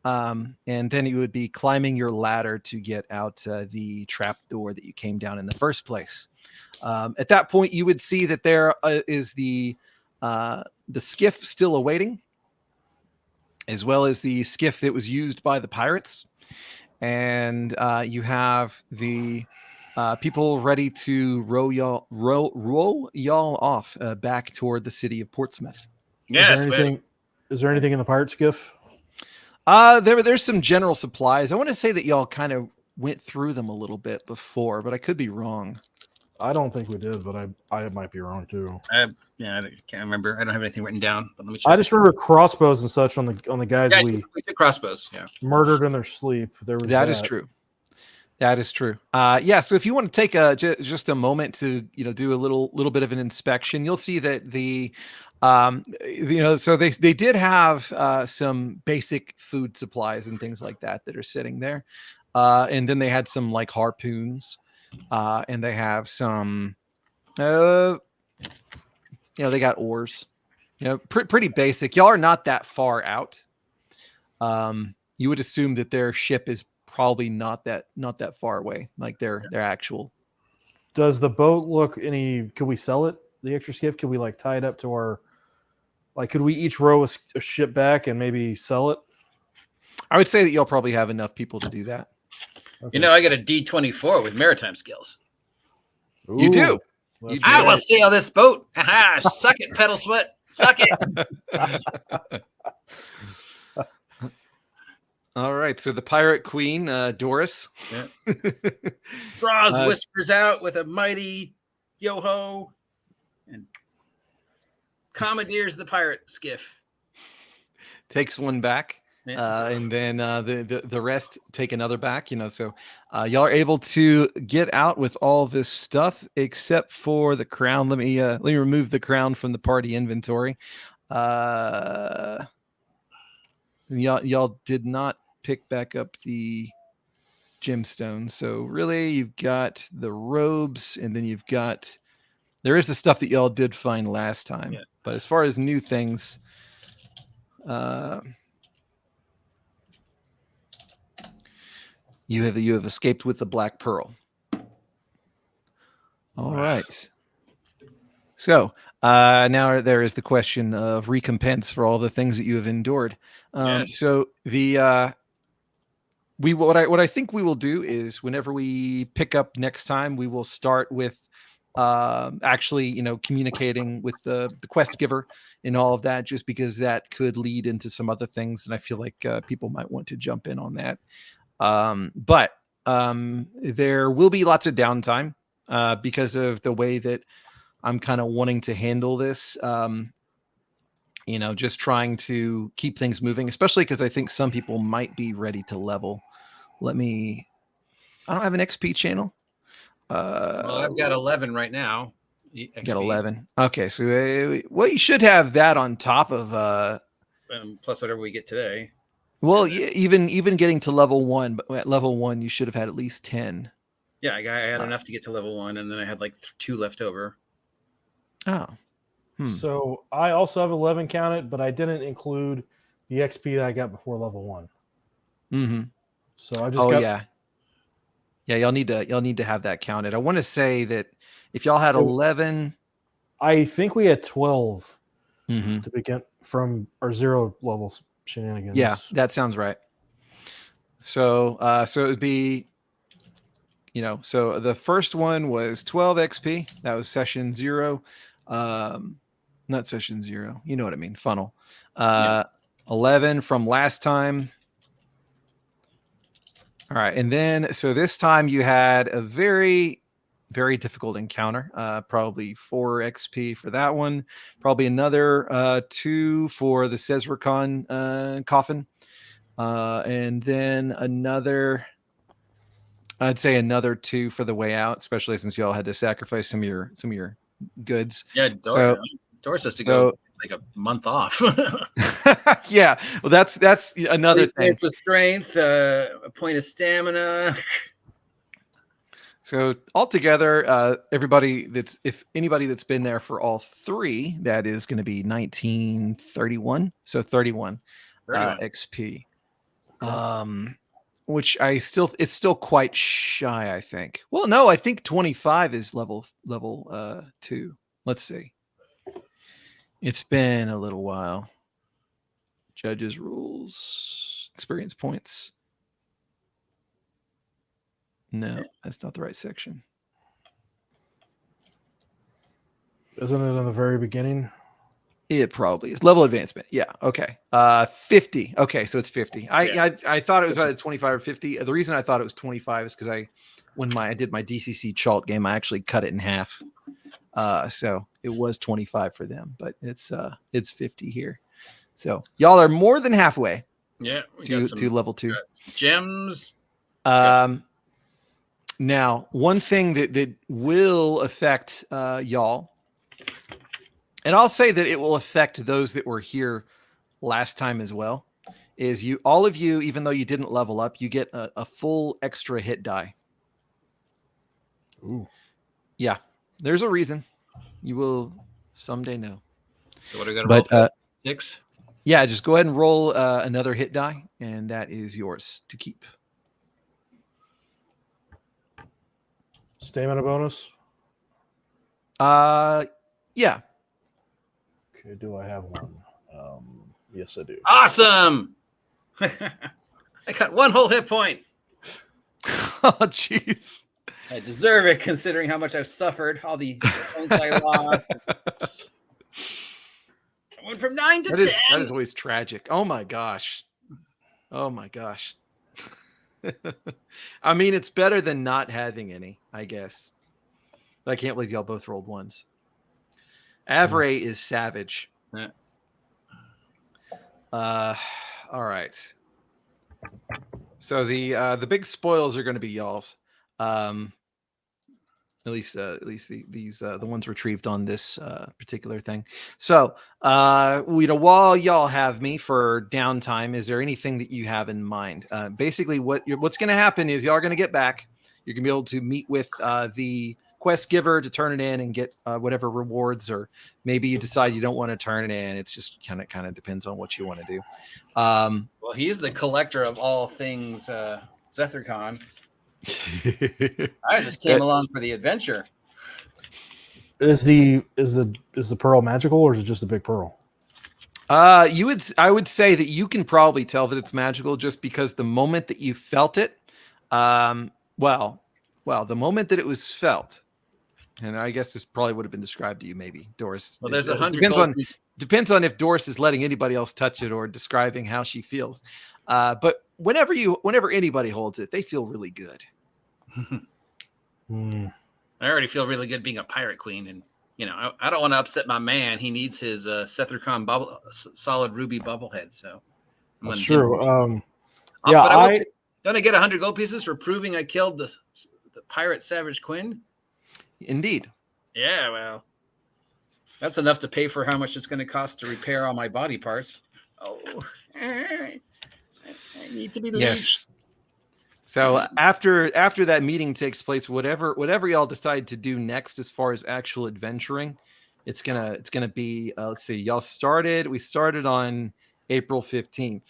And then you would be climbing your ladder to get out the trap door that you came down in the first place. At that point, you would see that there is the skiff still awaiting, as well as the skiff that was used by the pirates. And you have the people ready to row y'all off back toward the city of Portsmouth. Yes. Is there anything in the pirate skiff? There's some general supplies. I want to say that y'all kind of went through them a little bit before, but I could be wrong. I don't think we did, but I might be wrong too. I can't remember. I don't have anything written down. But let me check. I just remember crossbows and such on the guys we took crossbows. Yeah, murdered in their sleep. That is true. That is true. So if you want to take just a moment to do a little bit of an inspection, you'll see that the so they did have some basic food supplies and things like that are sitting there, and then they had some like harpoons, and they have some they got oars, pretty basic. Y'all are not that far out. You would assume that their ship is probably not that far away, like their actual. Does the boat look any? Could we sell it? The extra skiff? Could we like tie it up to our? Like, could we each row a ship back and maybe sell it? I would say that y'all probably have enough people to do that. Okay. I got a D24 with maritime skills. Ooh, you do. I will sail this boat. Suck it, pedal sweat. Suck it. All right. So the pirate queen, Doris, draws whispers out with a mighty yo-ho and commandeers the pirate skiff. Takes one back. And then the rest take another back, so y'all are able to get out with all this stuff except for the crown. Let me remove the crown from the party inventory. Y'all did not pick back up the gemstones, so really you've got the robes, and then you've got There is the stuff that y'all did find last time, Yeah. but as far as new things, you have escaped with the Black Pearl. All right. So now there is the question of recompense for all the things that you have endured. Yes. So the what I think we will do is whenever we pick up next time, we will start with actually communicating with the quest giver and all of that, just because that could lead into some other things, and I feel like people might want to jump in on that. But there will be lots of downtime because of the way that I'm kind of wanting to handle this. Just trying to keep things moving, especially because I think some people might be ready to level. I don't have an XP channel. Well, I've got 11 right now. Got 11. Okay, so well, you should have that on top of plus whatever we get today. well, even getting to level 1, but at level 1 you should have had at least 10. Yeah, I had enough to get to level 1, and then I had like 2 left over. Oh. So I also have 11 counted, but I didn't include the XP that I got before level 1. Mm-hmm. So I just got. Yeah, y'all need to have that counted. I want to say that if y'all had 11, I think we had 12 mm-hmm. to begin from our 0 levels shenanigans. Yeah, that sounds right. So it would be, so the first one was 12 XP. That was session 0. Not session 0. You know what I mean? Funnel. 11 from last time. All right, and then so this time you had a very, very difficult encounter. Probably 4 XP for that one. Probably another 2 for the Cesricon coffin, and then I'd say another 2 for the way out, especially since y'all had to sacrifice some of your goods. Yeah, Doris has to go like a month off. Yeah, well, that's another 3 thing. points of strength, a point of stamina. So altogether, if anybody that's been there for all 3, that is going to be 1931. So 31 XP. Which it's still quite shy, I think. Well, no, I think 25 is level 2. Let's see. It's been a little while. Judges rules, experience points. No, that's not the right section. Isn't it in the very beginning? It probably is. Level advancement. Yeah. Okay. 50. Okay, so it's 50. I thought it was either 25 or 50. The reason I thought it was 25 is because when I did my DCC Chalt game, I actually cut it in half. So it was 25 for them, but it's 50 here. So y'all are more than halfway. Yeah, to level 2. Gems. Now, one thing that will affect y'all, and I'll say that it will affect those that were here last time as well, is all of you, even though you didn't level up, you get a full extra hit die. Ooh. Yeah, there's a reason. You will someday know. So what do we got to roll? 6? Yeah, just go ahead and roll another hit die, and that is yours to keep. Stamina bonus? Yeah. Okay, do I have one? Yes, I do. Awesome! I got 1 whole hit point. Oh, jeez. I deserve it, considering how much I've suffered, all the points I lost. I went from 9 to 10. That is always tragic. Oh my gosh. I mean, it's better than not having any, I guess. But I can't believe y'all both rolled 1s. Avray is savage. Yeah. All right. So the big spoils are going to be y'all's. At least these the ones retrieved on this particular thing. So while y'all have me for downtime, is there anything that you have in mind? Basically, what's going to happen is y'all are going to get back. You're going to be able to meet with the quest giver to turn it in and get whatever rewards, or maybe you decide you don't want to turn it in. It's just kind of depends on what you want to do. Well, he's the collector of all things Zethercon. I just came along for the adventure. Is the pearl magical, or is it just a big pearl? I would say that you can probably tell that it's magical just because the moment that you felt it, the moment that it was felt, and I guess this probably would have been described to you, maybe, Doris. Well, there's 100 depends on if Doris is letting anybody else touch it or describing how she feels. But whenever anybody holds it, they feel really good. I already feel really good being a pirate queen, and I don't want to upset my man. He needs his Zethercon solid ruby bubblehead. So that's true. Don't I get 100 gold pieces for proving I killed the pirate Savage Quinn? Indeed. Yeah, well, that's enough to pay for how much it's going to cost to repair all my body parts. Oh, I need to be leashed. Yes. So after that meeting takes place, whatever y'all decide to do next as far as actual adventuring, it's gonna be let's see, we started on April 15th,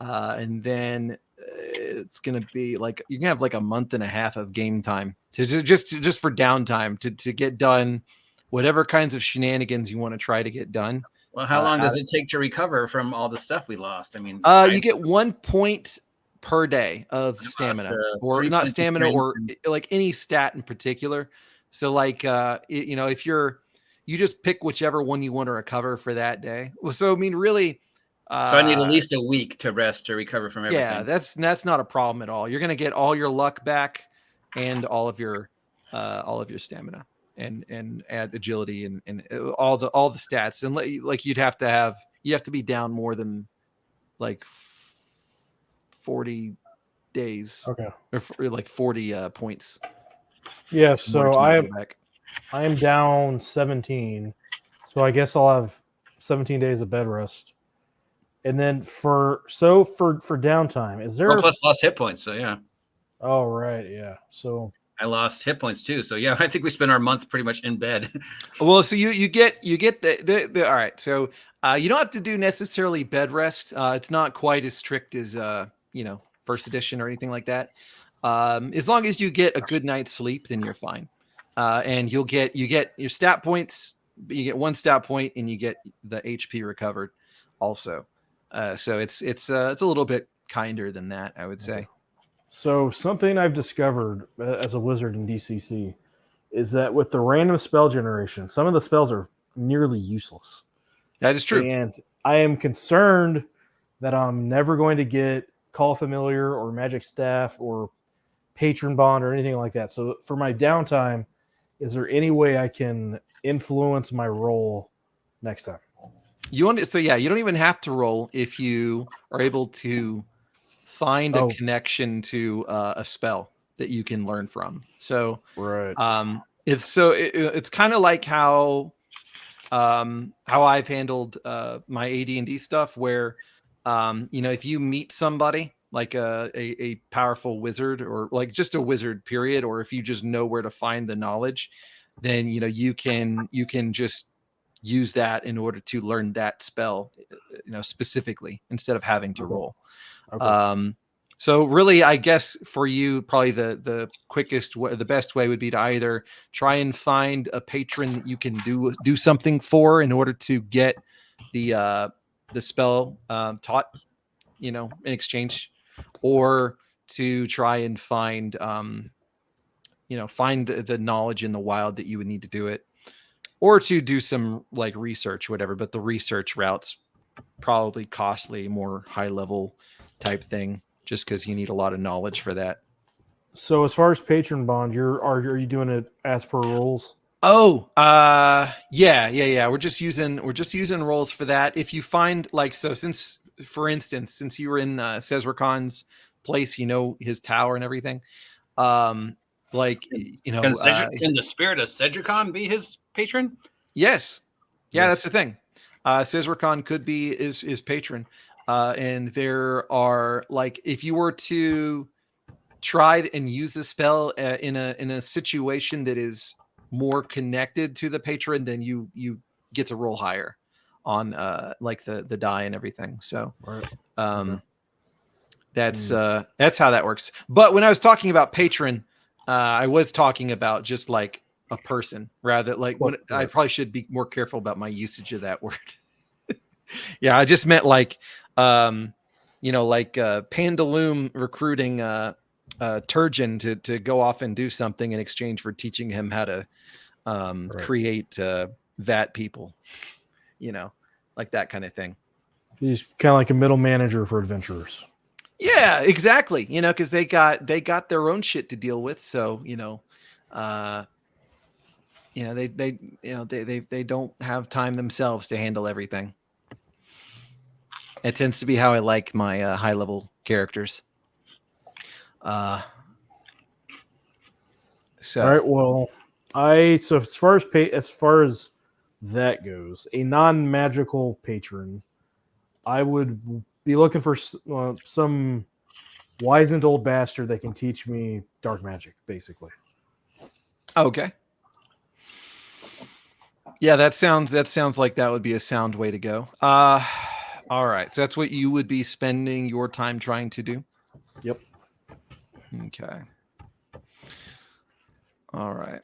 and then it's gonna be like you're gonna have like a month and a half of game time to just for downtime to get done whatever kinds of shenanigans you want to try to get done. Well, how long does it take to recover from all the stuff we lost? I mean, you get 1 point per day of stamina, or not stamina, or like any stat in particular. So like if you just pick whichever one you want to recover for that day. Well, so I mean, really, so I need at least a week to rest to recover from everything. Yeah, that's not a problem at all. You're gonna get all your luck back and all of your stamina and add agility and all the stats, and like you have to be down more than like 40 days, okay, or like 40 points. Yeah, so I am down 17, so I guess I'll have 17 days of bed rest, and then for downtime, is there plus lost hit points? So yeah. Oh right, yeah. So I lost hit points too. So yeah, I think we spent our month pretty much in bed. Well, so you get the all right. So you don't have to do necessarily bed rest. It's not quite as strict as first edition or anything like that. As long as you get a good night's sleep, then you're fine. And you get your stat points. You get 1 stat point, and you get the HP recovered also. So it's a little bit kinder than that, I would say. So something I've discovered as a wizard in DCC is that with the random spell generation, some of the spells are nearly useless. That is true. And I am concerned that I'm never going to get Call Familiar or Magic Staff or Patron Bond or anything like that. So for my downtime, is there any way I can influence my roll next time? You don't even have to roll if you are able to find a connection to a spell that you can learn from. So right. It's kind of like how I've handled my AD&D stuff, where if you meet somebody like a powerful wizard, or like just a wizard period, or if you just know where to find the knowledge, then you can just use that in order to learn that spell specifically, instead of having to roll. Okay. So really, I guess for you, probably the quickest way, the best way would be to either try and find a patron you can do something for in order to get the spell taught, in exchange, or to try and find find the knowledge in the wild that you would need to do it, or to do some like research, whatever. But the research route's probably costly, more high level type thing, just because you need a lot of knowledge for that. So as far as Patron Bond, are you doing it as per rules? Oh, yeah. We're just using rolls for that. If you find since you were in Cezricon's place, his tower and everything, can the spirit of Cedricon be his patron? Yes. Yeah, that's the thing. Cezricon could be his patron. And there are, if you were to try and use the spell in a situation that is more connected to the patron, then you get to roll higher on like the die and everything. So Right. that's how that works. But when I was talking about patron, I was talking about just like a person rather like when I probably should be more careful about my usage of that word. Yeah, I just meant like like Pandaloom recruiting Turgeon to go off and do something in exchange for teaching him how to create vat people, like that kind of thing. He's kind of like a middle manager for adventurers. Yeah, exactly. Because they got their own shit to deal with. So, they don't have time themselves to handle everything. It tends to be how I like my high level characters. So all right. Well, so as far as that goes, a non-magical patron, I would be looking for some wizened old bastard that can teach me dark magic, basically. Okay. Yeah, that sounds like that would be a sound way to go. All right. So that's what you would be spending your time trying to do? Yep. Okay. All right.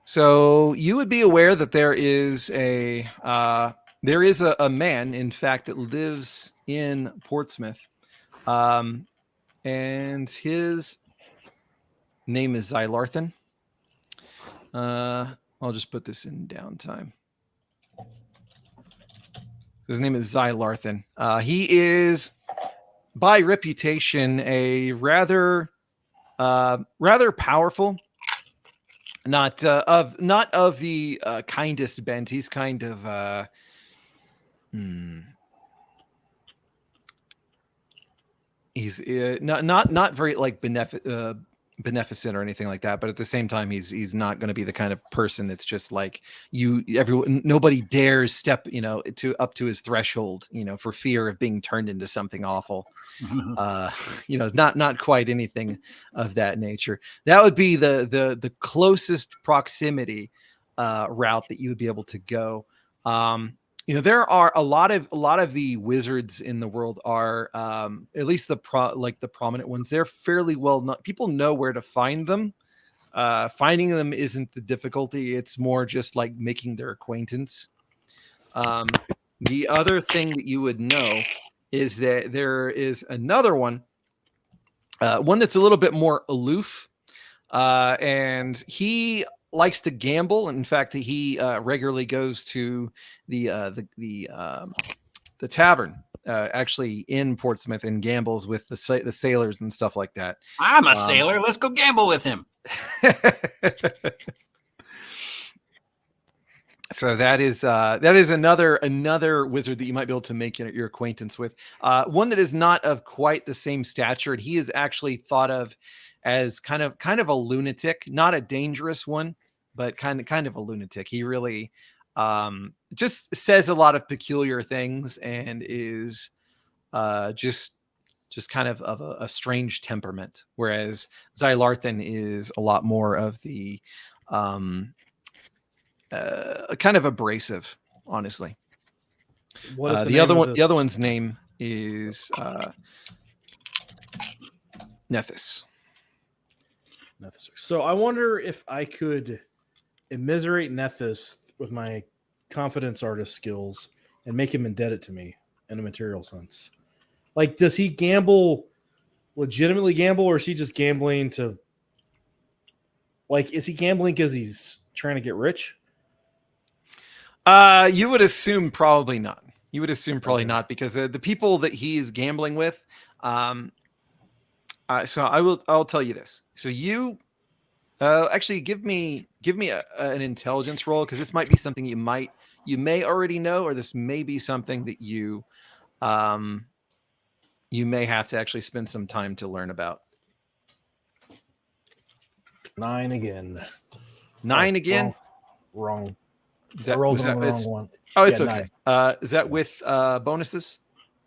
So you would be aware that there is a man, in fact, that lives in Portsmouth, and his name is Zylarthan. I'll just put this in downtime. His name is Zylarthan. He is, by reputation, a rather powerful. Not of the kindest bent. He's kind of he's not very like beneficent or anything like that, but at the same time he's not going to be the kind of person that's just like nobody dares step up to his threshold for fear of being turned into something awful. Not quite anything of that nature. That would be the closest proximity route that you would be able to go. There are a lot of the wizards in the world are at least the prominent ones. They're fairly well known. People know where to find them. Finding them isn't the difficulty. It's more just like making their acquaintance. The other thing that you would know is that there is another one that's a little bit more aloof, and he likes to gamble. In fact, he regularly goes to the tavern actually in Portsmouth and gambles with the sailors and stuff like that. I'm a sailor. Let's go gamble with him. So that is another wizard that you might be able to make your acquaintance with. One that is not of quite the same stature, and he is actually thought of as kind of a lunatic, not a dangerous one, but kind of a lunatic. He really just says a lot of peculiar things and is just kind of a strange temperament, whereas Zylarthan is a lot more of the kind of abrasive, honestly. What is the other one? The other one's name is Nethys. So I wonder if I could immiserate Nethys with my confidence artist skills and make him indebted to me in a material sense. Like, does he legitimately gamble, or is he just gambling to? Like, is he gambling because he's trying to get rich? You would assume probably not. Not, because the people that he's gambling with. So I'll tell you this. So you actually give me an intelligence roll, because this might be something you may already know, or this may be something that you may have to actually spend some time to learn about. 9 again. 9 again? Wrong. I rolled the wrong one. Oh, it's okay. 9. Is that with bonuses?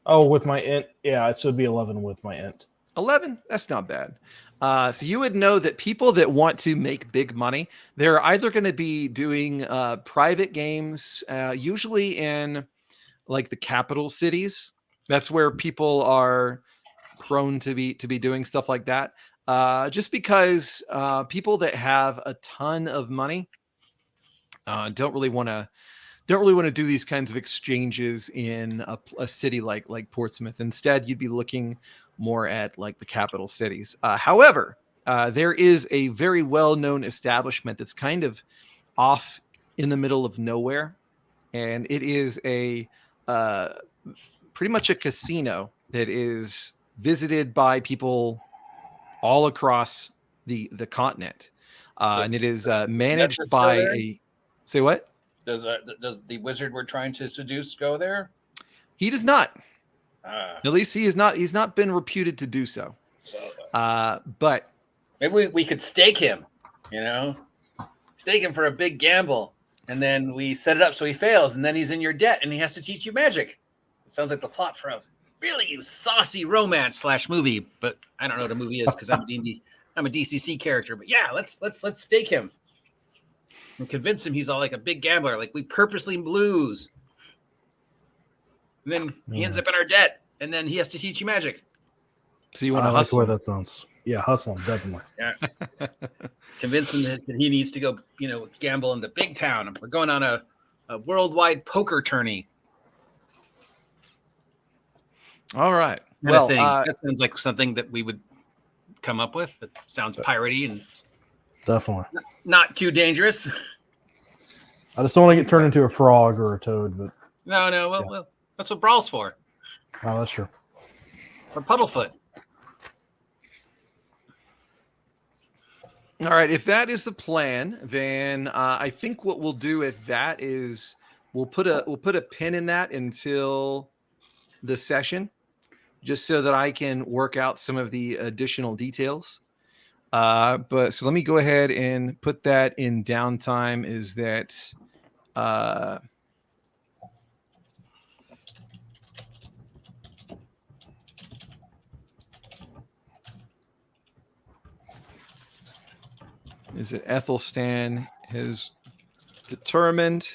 Oh, with my int. Yeah, it should be 11 with my int. 11? That's not bad. So you would know that people that want to make big money, they're either going to be doing private games, usually in like the capital cities. That's where people are prone to be doing stuff like that. Just because people that have a ton of money don't really want to do these kinds of exchanges in a city like Portsmouth. Instead, you'd be looking more at like the capital cities. However, there is a very well-known establishment that's kind of off in the middle of nowhere, and it is a uh, pretty much a casino that is visited by people all across the continent, Does and it is Nexus managed go by there? a say what? Does the wizard we're trying to seduce go there? He does not. Uh, At least he is not. He's not been reputed to do so. so But maybe we could stake him. You know, stake him for a big gamble, and then we set it up so he fails, and then he's in your debt, and he has to teach you magic. It sounds like the plot for a really saucy romance / movie, but I don't know what a movie is because I'm a DCC character. But yeah, let's stake him and convince him he's all like a big gambler. Like we purposely lose, and then he ends up in our debt, and then he has to teach you magic. so you want I to like the hustle? way that sounds. Yeah, hustle him, definitely. Yeah, convince him that he needs to go, gamble in the big town. We're going on a worldwide poker tourney. All right. Kind Well, of thing. That sounds like something that we would come up with. That sounds piratey and Definitely. not too dangerous. I just don't want to get turned into a frog or a toad, but No. Well, that's what Brawl's for. oh, that's true. For Puddlefoot. all right. If that is the plan, then I think what we'll do at that is we'll put a pin in that until the session, just so that I can work out some of the additional details. But so let me go ahead and put that in downtime. Is that is it Ethelstan has determined?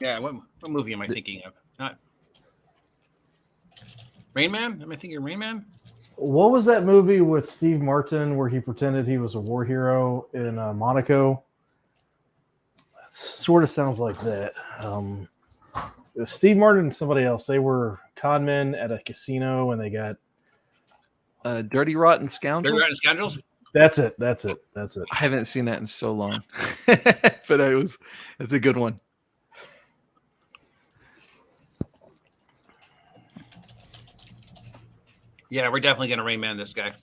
Yeah, what movie am I thinking of? Not Rain Man? Am I thinking Rain Man? What was that movie with Steve Martin where he pretended he was a war hero in Monaco? It sort of sounds like that. It was Steve Martin and somebody else. They were con men at a casino and they got. Dirty Rotten Dirty Scoundrel. Rotten Scoundrels? That's it. I haven't seen that in so long, but it's a good one. Yeah, we're definitely going to Rain Man this guy.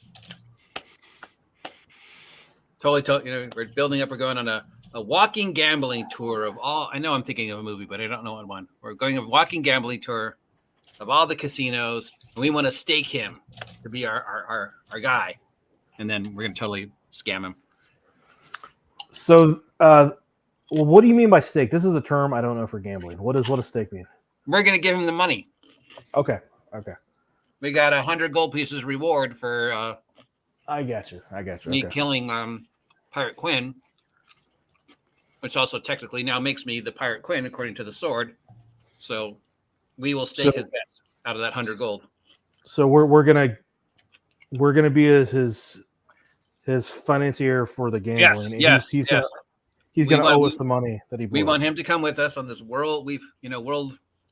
Totally. We're building up. We're going on a walking gambling tour of all. I know I'm thinking of a movie, but I don't know what one. We're going on a walking gambling tour of all the casinos, and we want to stake him to be our guy, and then we're going to totally scam him. So, what do you mean by stake? This is a term I don't know for gambling. What does stake mean? We're going to give him the money. Okay. We got 100 gold pieces reward for I got you. me Okay. killing Pirate Quinn, which also technically now makes me the Pirate Quinn according to the sword. So we will stake his bets out of that 100 gold. So we're gonna be his financier for the gambling. And Yes. He's gonna owe us the money that he. We want him to come with us on this world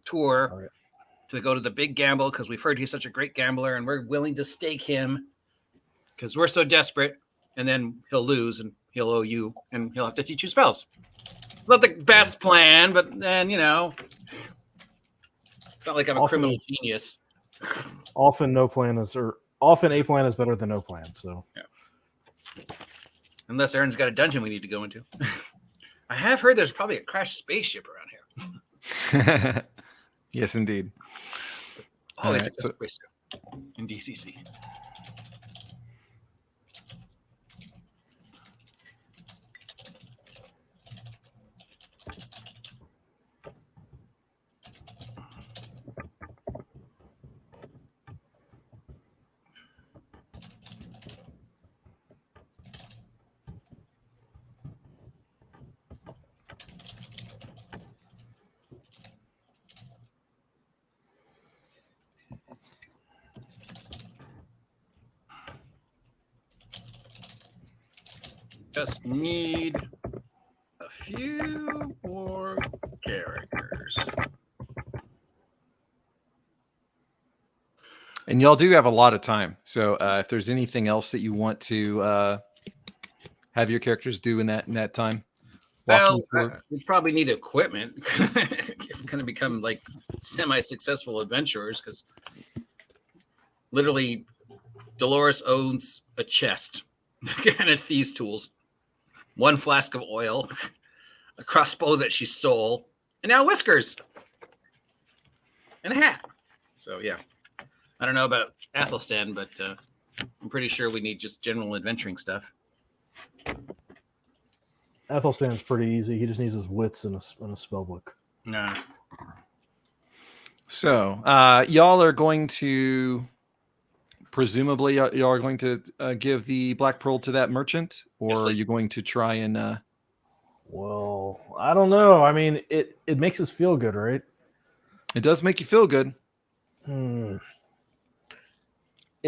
tour. All right. To go to the big gamble because we've heard he's such a great gambler and we're willing to stake him because we're so desperate. And then he'll lose and he'll owe you and he'll have to teach you spells. It's not the best plan, but then, it's not like I'm a criminal genius. Often a plan is better than no plan. So, yeah. Unless Aaron's got a dungeon we need to go into. I have heard there's probably a crashed spaceship around here. Yes, indeed. Oh, right, so in DCC. just need a few more characters. And y'all do have a lot of time. So if there's anything else that you want to have your characters do in that time, Well, we probably need equipment if we're going to become like semi-successful adventurers, because literally Dolores owns a chest and of thieves' tools, one flask of oil, a crossbow that she stole, and now whiskers and a hat. So yeah, I don't know about Athelstan, but I'm pretty sure we need just general adventuring stuff. Athelstan's pretty easy. He just needs his wits and a spell book. Nah. So y'all are going to presumably y'all are going to give the black pearl to that merchant, or Yes, are please. you going to try and? Well, I don't know. I mean, it makes us feel good, right? It does make you feel good. Is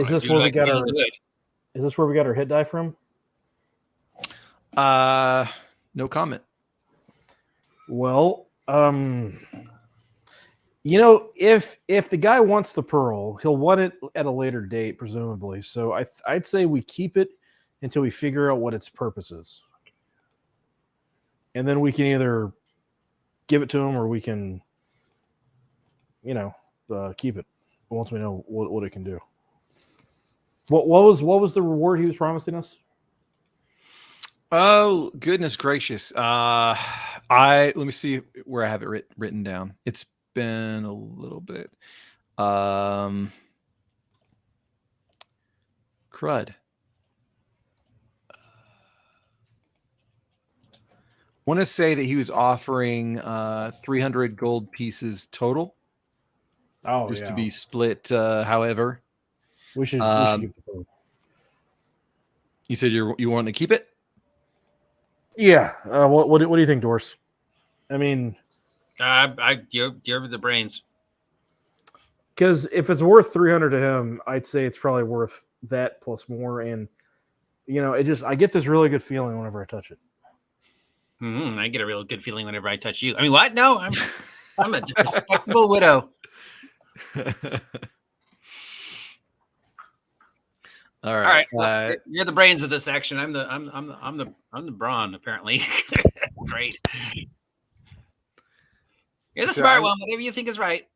I this do where like we got to our? feel good. Is this where we got our hit die from? No comment. Well, you know, if the guy wants the pearl, he'll want it at a later date, presumably. So I'd say we keep it until we figure out what its purpose is, and then we can either give it to him or we can, keep it once we know what it can do. What was the reward he was promising us? Oh, goodness gracious. Let me see where I have it written down. It's been a little bit. Crud. Want to say that he was offering 300 gold pieces total, just to be split. However, we should give the pearl. You said you want to keep it? Yeah. What do you think, Doris? I mean, you're the brains. Because if it's worth 300 to him, I'd say it's probably worth that plus more. And I get this really good feeling whenever I touch it. I get a real good feeling whenever I touch you. I mean, what? No, I'm a respectable widow. All right. Well, you're the brains of this action. I'm the brawn, apparently. Great. You're the smart one. Whatever you think is right.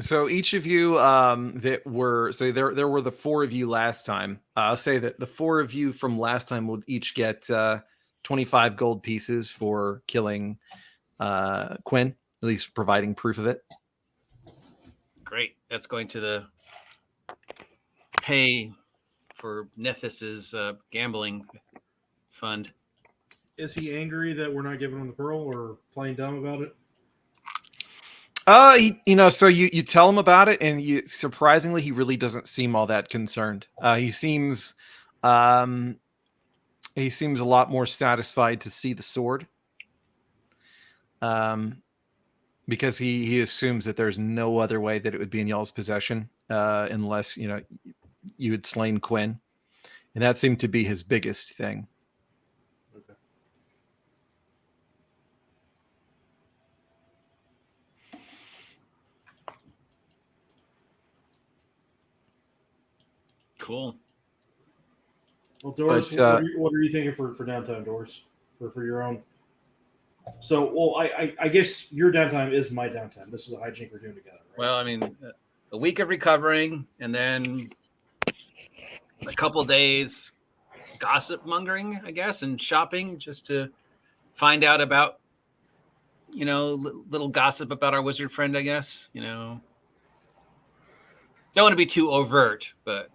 So each of you there were the four of you last time. I'll say that the four of you from last time will each get 25 gold pieces for killing Quinn, at least providing proof of it. Great. That's going to the pay for Nethis's gambling fund. Is he angry that we're not giving him the pearl or playing dumb about it? So you tell him about it, and surprisingly, he really doesn't seem all that concerned. He seems a lot more satisfied to see the sword, because he assumes that there's no other way that it would be in y'all's possession, unless you had slain Quinn, and that seemed to be his biggest thing. Okay. Cool. Well, Doris, what are you thinking for downtime, Doris? For your own. So, well, I guess your downtime is my downtime. This is a hijink we're doing together, right? Well, I mean, a week of recovering, and then a couple days gossip mongering, I guess, and shopping just to find out about, little gossip about our wizard friend, I guess. Don't want to be too overt, but.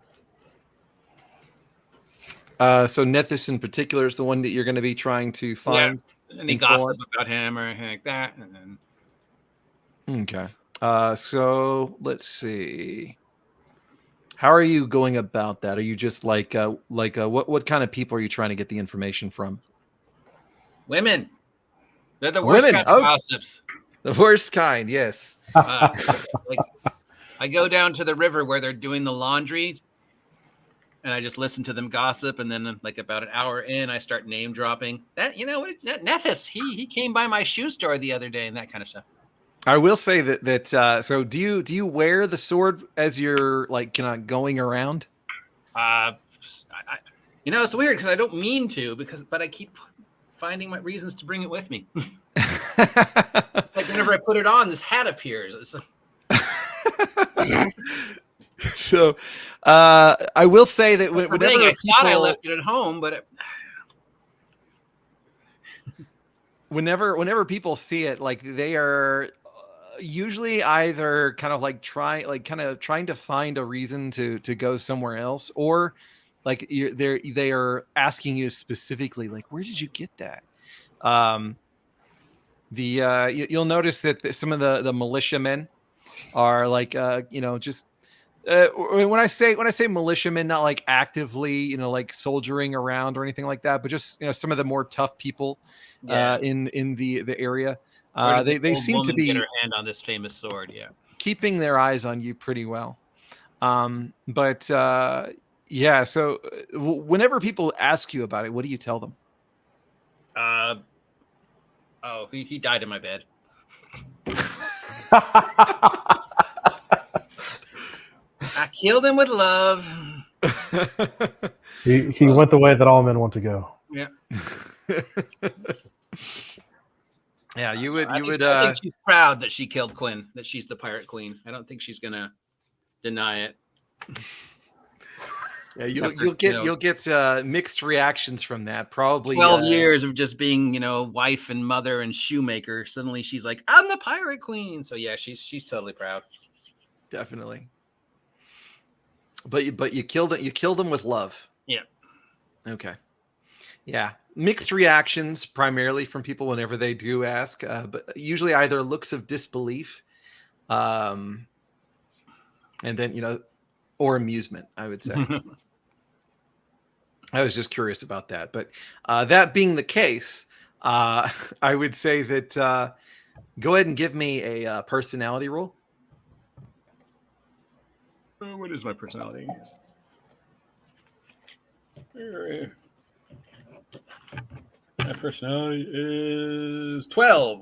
So Nethys in particular is the one that you're going to be trying to find. Yeah, any gossip about him or anything like that, and then. Okay. So let's see. How are you going about that? Are you just what kind of people are you trying to get the information from? Women. They're the worst kind of gossips. The worst kind, yes. I go down to the river where they're doing the laundry, and I just listen to them gossip, and then like about an hour in, I start name dropping that that Nethys, he came by my shoe store the other day, and that kind of stuff. I will say that so do you wear the sword as you're like going around? It's weird because I don't mean to, but I keep finding my reasons to bring it with me. Like whenever I put it on, this hat appears. So I will say that whenever I thought I left it at home, but whenever people see it, like they are usually either kind of like trying to find a reason to go somewhere else, or like they are asking you specifically, like, where did you get that? You'll notice that some of the militiamen are like just when I say militiamen, not like actively like soldiering around or anything like that, but just some of the more tough people in the area. They seem to be get her hand on this famous sword, keeping their eyes on you pretty well. But yeah, so whenever people ask you about it, what do you tell them? He died in my bed. I killed him with love. he went the way that all men want to go. Yeah. Yeah, you would. I think she's proud that she killed Quinn. That she's the pirate queen. I don't think she's gonna deny it. Yeah, you'll get mixed reactions from that. Probably 12 years of just being, wife and mother and shoemaker. Suddenly she's like, I'm the pirate queen. So yeah, she's totally proud. Definitely. But you killed it. You killed him with love. Yeah. Okay. Yeah. Mixed reactions primarily from people whenever they do ask, but usually either looks of disbelief, and then or amusement, I would say. I was just curious about that, but that being the case, I would say that go ahead and give me a personality roll. What is my personality? My personality is 12.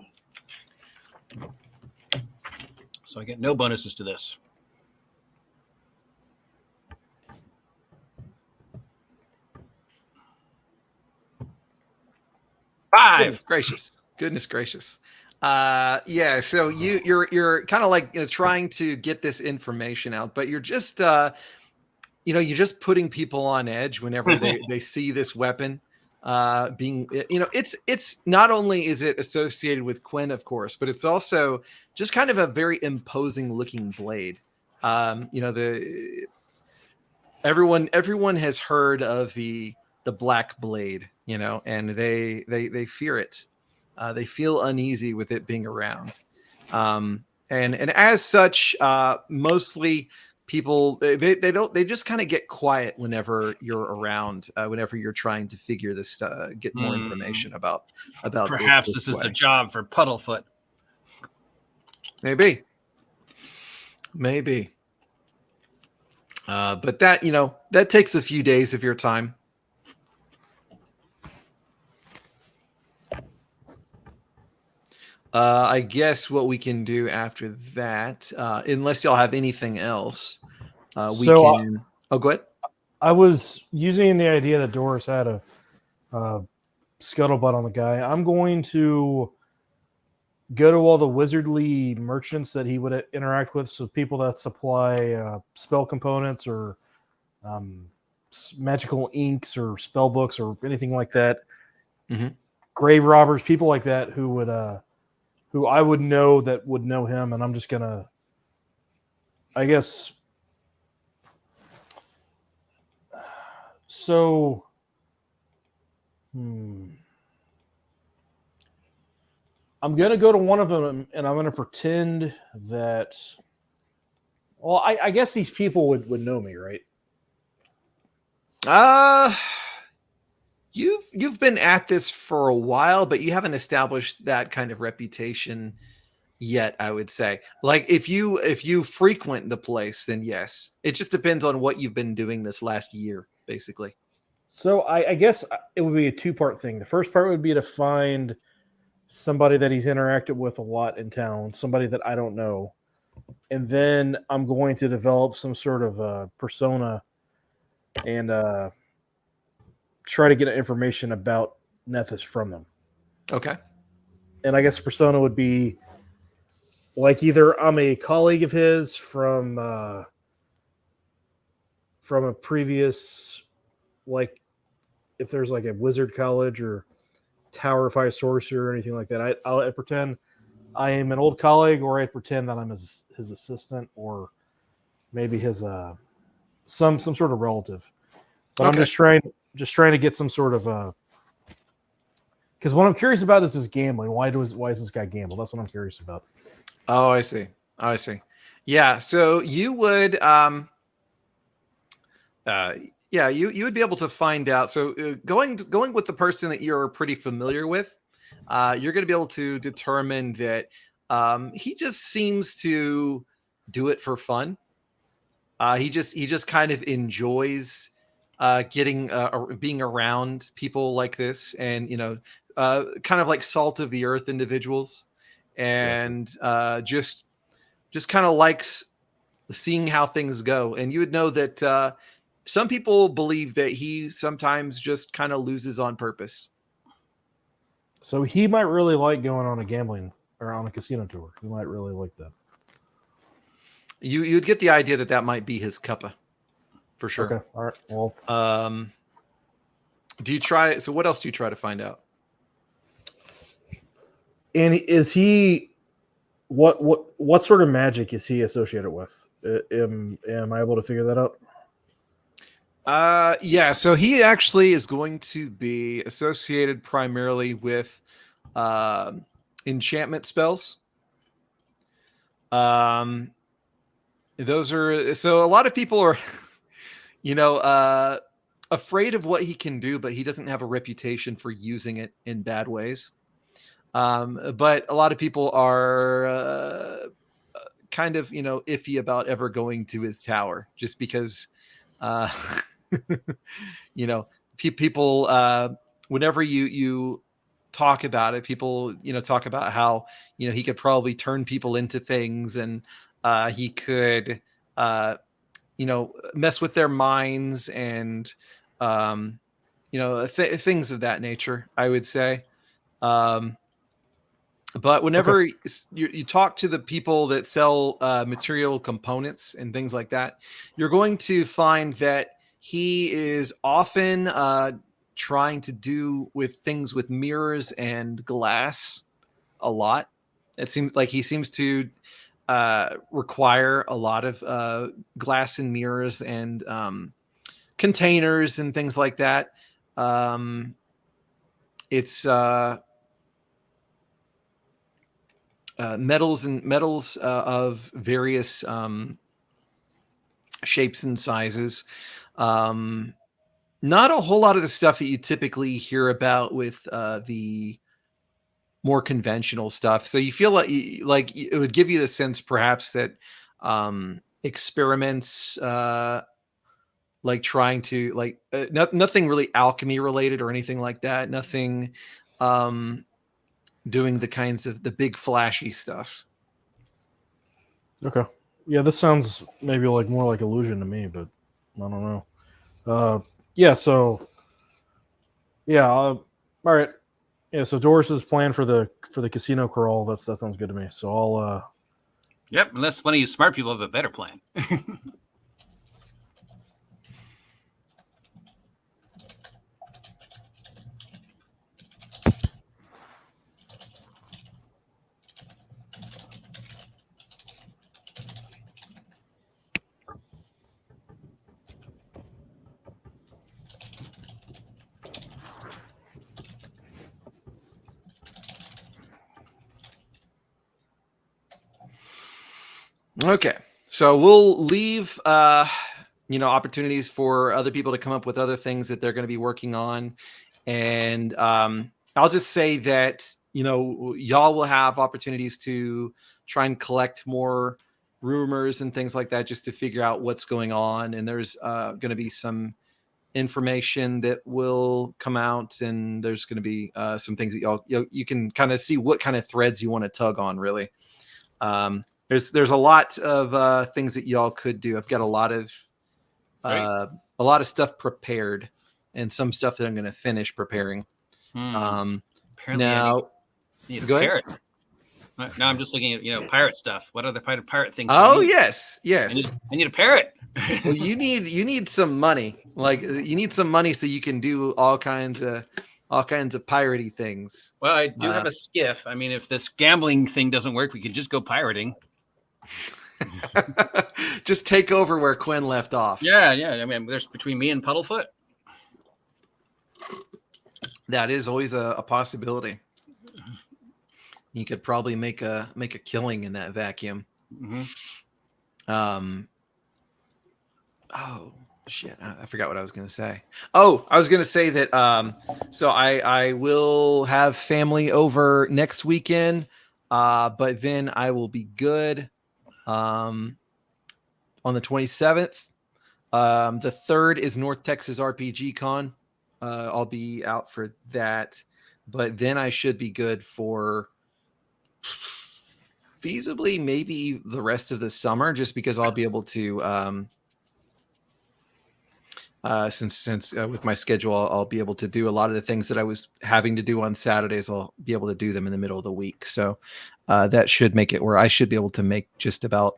So I get no bonuses to this. Goodness gracious. Yeah, so you're kind of like trying to get this information out, but you're just you're just putting people on edge whenever they see this weapon being it's not only is it associated with Quinn, of course, but it's also just kind of a very imposing looking blade. Everyone has heard of the Black Blade, and they fear it. They feel uneasy with it being around. And as such, mostly people, they just kind of get quiet whenever you're around, whenever you're trying to figure this, get more information about perhaps this is the job for Puddlefoot. Maybe. But that takes a few days of your time. I guess what we can do after that, unless y'all have anything else, we can. Go ahead. I was using the idea that Doris had of scuttlebutt on the guy. I'm going to go to all the wizardly merchants that he would interact with, so people that supply spell components or magical inks or spell books or anything like that. Mm-hmm. Grave robbers, people like that who would who I would know that would know him, and I'm just gonna, I guess. So, I'm gonna go to one of them, and I'm gonna pretend that. Well, I guess these people would know me, right? You've been at this for a while, but you haven't established that kind of reputation yet, I would say. Like if you frequent the place, then yes. It just depends on what you've been doing this last year. basically. So I guess it would be a two-part thing. The first part would be to find somebody that he's interacted with a lot in town, somebody that I don't know. And then I'm going to develop some sort of persona and try to get information about Nethys from them. Okay. And I guess persona would be like either I'm a colleague of his from a previous, like if there's like a wizard college or tower if I sorcerer or anything like that. I pretend I am an old colleague, or I pretend that I'm his assistant, or maybe his some sort of relative. But I'm just trying to get some sort of because what I'm curious about is his gambling. Why is this guy gamble? That's what I'm curious about. Oh, I see. Yeah. So you would you would be able to find out. So going with the person that you're pretty familiar with, you're going to be able to determine that he just seems to do it for fun. He just kind of enjoys getting being around people like this, and kind of like salt of the earth individuals, and just kind of likes seeing how things go. And you would know that some people believe that he sometimes just kind of loses on purpose. So he might really like going on a gambling or on a casino tour. He might really like that. You'd get the idea that might be his cuppa, for sure. Okay. All right. Well, do you try? So what else do you try to find out? and is he what sort of magic is he associated with? Am I able to figure that out? Yeah, so he actually is going to be associated primarily with enchantment spells. Those are, so a lot of people are afraid of what he can do, but he doesn't have a reputation for using it in bad ways. But a lot of people are kind of iffy about ever going to his tower, just because people whenever you talk about it, people talk about how he could probably turn people into things, and he could mess with their minds, and things of that nature, I would say. But whenever you talk to the people that sell material components and things like that, you're going to find that he is often trying to do with things with mirrors and glass a lot. It seems like he seems to require a lot of glass and mirrors and containers and things like that. It's metals of various shapes and sizes. Not a whole lot of the stuff that you typically hear about with the more conventional stuff. So you feel like it would give you the sense perhaps that experiments like trying to nothing really alchemy related or anything like that. Nothing doing the kinds of the big flashy stuff. Okay. Yeah, this sounds maybe like more like illusion to me, but I don't know. Yeah, so yeah, all right. Yeah, so Doris's plan for the casino crawl, that sounds good to me. So I'll Yep, unless one of you smart people have a better plan. Okay, so we'll leave opportunities for other people to come up with other things that they're going to be working on, and I'll just say that y'all will have opportunities to try and collect more rumors and things like that, just to figure out what's going on. And there's going to be some information that will come out, and there's going to be some things that you can kind of see what kind of threads you want to tug on. Really, there's a lot of things that y'all could do. I've got a lot of stuff prepared, and some stuff that I'm going to finish preparing. Apparently, Now, I need a go ahead. parrot. Now I'm just looking at pirate stuff. What other pirate things? Oh, I need? yes. I need a parrot. Well, you need some money. Like, you need some money so you can do all kinds of piratey things. Well, I do have a skiff. I mean, if this gambling thing doesn't work, we could just go pirating. Just take over where Quinn left off. Yeah. I mean, there's between me and Puddlefoot. That is always a possibility. You could probably make a killing in that vacuum. Mm-hmm. Oh shit! I forgot what I was going to say. Oh, I was going to say that. So I will have family over next weekend, but then I will be good. On the 27th, the 3rd is North Texas RPG Con. I'll be out for that, but then I should be good for feasibly maybe the rest of the summer, just because I'll be able to since with my schedule I'll be able to do a lot of the things that I was having to do on Saturdays. I'll be able to do them in the middle of the week, so that should make it where I should be able to make just about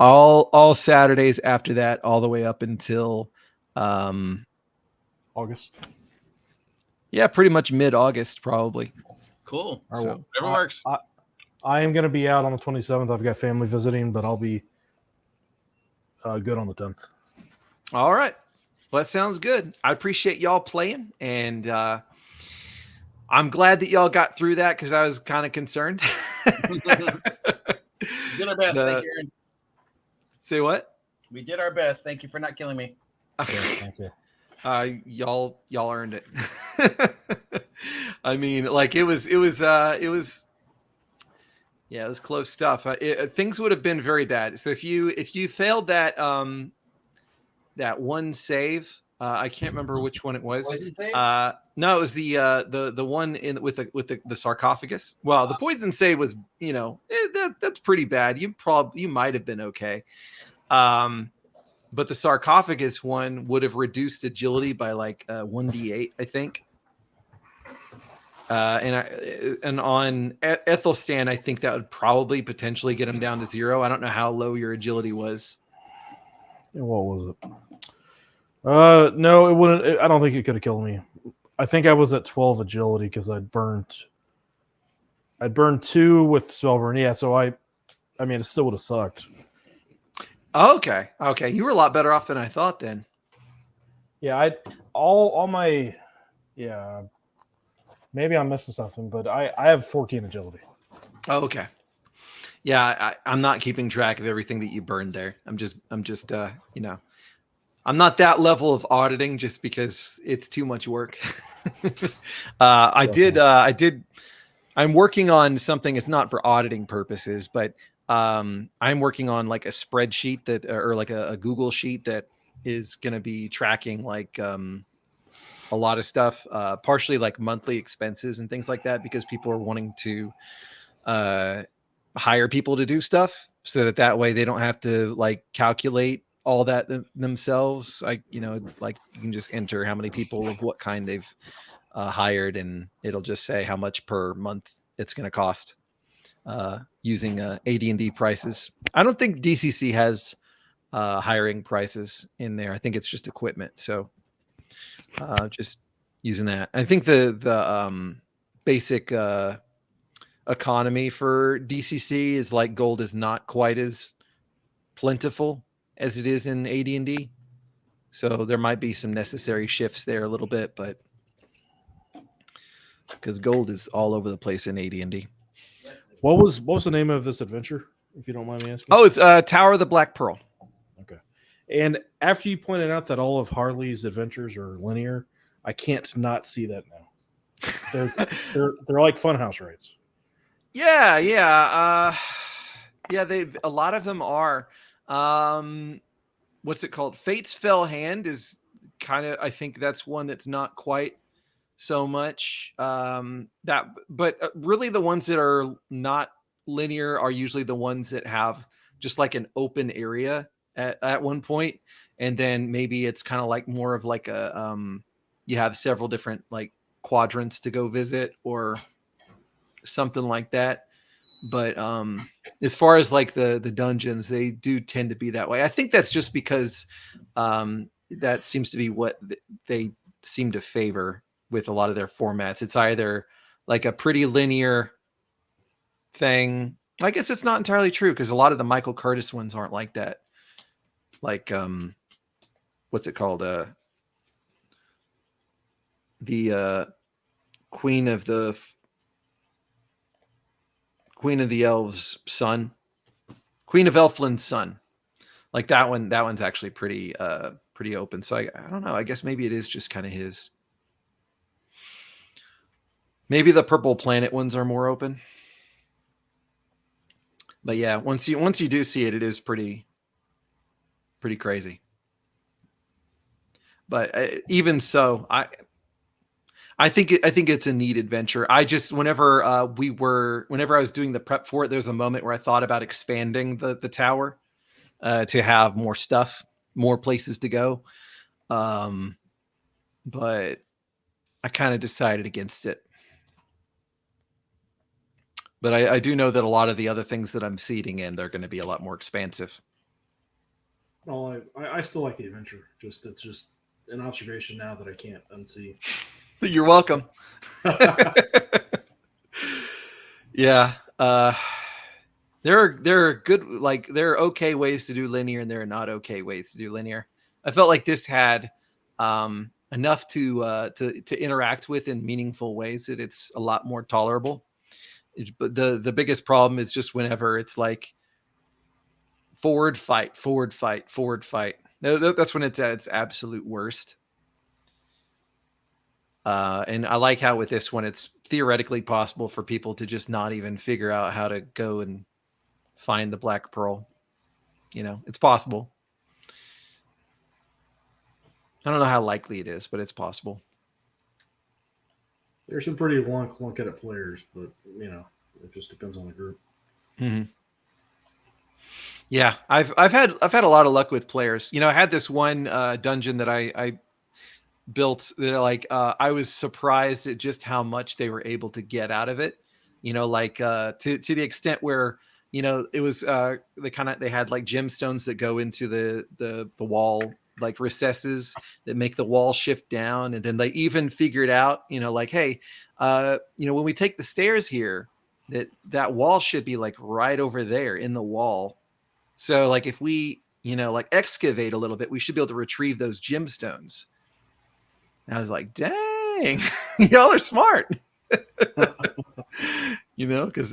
all Saturdays after that, all the way up until August. Yeah, pretty much mid-August probably. Cool. So, whatever works. I am going to be out on the 27th. I've got family visiting, but I'll be good on the 10th. All right. Well, that sounds good. I appreciate y'all playing, and I'm glad that y'all got through that, because I was kind of concerned. We did our best. Thank you, Aaron. Say what? We did our best. Thank you for not killing me. Okay, thank you. Y'all earned it. I mean, like, it was close stuff. Things would have been very bad. So if you failed that one save, I can't remember which one it was. Was it save? No, it was the one with the sarcophagus. Well, the poison save was, that's pretty bad. You might have been okay. But the sarcophagus one would have reduced agility by like 1d8, I think. And on Ethelstan, I think that would probably potentially get him down to 0. I don't know how low your agility was. What was it? No, it wouldn't. I don't think it could have killed me. I think I was at 12 agility because I'd burned 2 with spellburn. Yeah, so I mean, it still would have sucked. Okay. You were a lot better off than I thought then. Yeah, all my maybe I'm missing something, but I have 14 agility. Oh, okay. Yeah, I'm not keeping track of everything that you burned there. I'm just I'm not that level of auditing, just because it's too much work. I'm working on something. It's not for auditing purposes, but I'm working on like a spreadsheet or like a Google sheet that is going to be tracking like a lot of stuff, partially like monthly expenses and things like that, because people are wanting to hire people to do stuff, so that way they don't have to like calculate all that themselves. Like, like you can just enter how many people of what kind they've hired, and it'll just say how much per month it's going to cost using AD&D prices. I don't think DCC has hiring prices in there. I think it's just equipment. So just using that. I think the basic economy for DCC is like gold is not quite as plentiful as it is in AD&D. So there might be some necessary shifts there a little bit, but because gold is all over the place in AD&D. What was the name of this adventure, if you don't mind me asking? Oh, it's Tower of the Black Pearl. Okay. And after you pointed out that all of Harley's adventures are linear, I can't not see that now. They're like funhouse rides. Yeah. A lot of them are. What's it called? Fate's Fell Hand is kind of, I think that's one that's not quite so much but really the ones that are not linear are usually the ones that have just like an open area at one point, and then maybe it's kind of like more of like a you have several different like quadrants to go visit or something like that. But as far as like the dungeons, they do tend to be that way. I think that's just because that seems to be what they seem to favor with a lot of their formats. It's either like a pretty linear thing. I guess it's not entirely true because a lot of the Michael Curtis ones aren't like that. Like what's it called? The Queen of the Elves son, Queen of Elfland's son. Like that one's actually pretty open. So I don't know. I guess maybe it is just kind of his. Maybe the Purple Planet ones are more open. But yeah, once you do see it, it is pretty crazy. But even so, I think it's a neat adventure. I just whenever I was doing the prep for it, there's a moment where I thought about expanding the tower to have more stuff, more places to go. But I kind of decided against it. But I do know that a lot of the other things that I'm seeding in, they're going to be a lot more expansive. Well, I still like the adventure. It's just an observation now that I can't unsee. You're welcome. Yeah. There are good, like there are okay ways to do linear and there are not okay ways to do linear. I felt like this had enough to interact with in meaningful ways that it's a lot more tolerable. But the biggest problem is just whenever it's like forward fight. No, that's when it's at its absolute worst. And I like how with this one, it's theoretically possible for people to just not even figure out how to go and find the Black Pearl. You know, it's possible. I don't know how likely it is, but it's possible. There's some pretty long-look-at-it players, but, you know, it just depends on the group. Mm-hmm. Yeah, I've had a lot of luck with players. You know, I had this one dungeon that I built that like I was surprised at just how much they were able to get out of it. You know, like to the extent where, you know, it was they had like gemstones that go into the wall, like recesses that make the wall shift down. And then they even figured out, you know, like, hey, you know, when we take the stairs here, that wall should be like right over there in the wall. So like if we, you know, like excavate a little bit, we should be able to retrieve those gemstones. And I was like, dang, y'all are smart. You know, because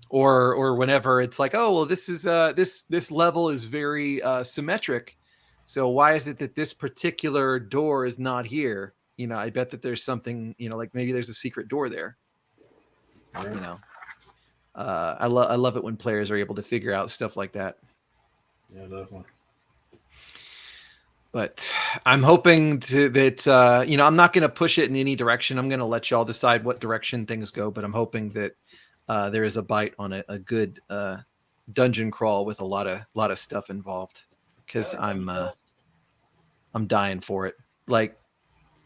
or whenever it's like, oh well, this is this level is very symmetric. So why is it that this particular door is not here? You know, I bet that there's something, you know, like maybe there's a secret door there. Right. You know, I love it when players are able to figure out stuff like that. Yeah, definitely. But I'm hoping that you know, I'm not going to push it in any direction. I'm going to let y'all decide what direction things go. But I'm hoping that there is a bite on a good dungeon crawl with a lot of stuff involved, because I'm dying for it, like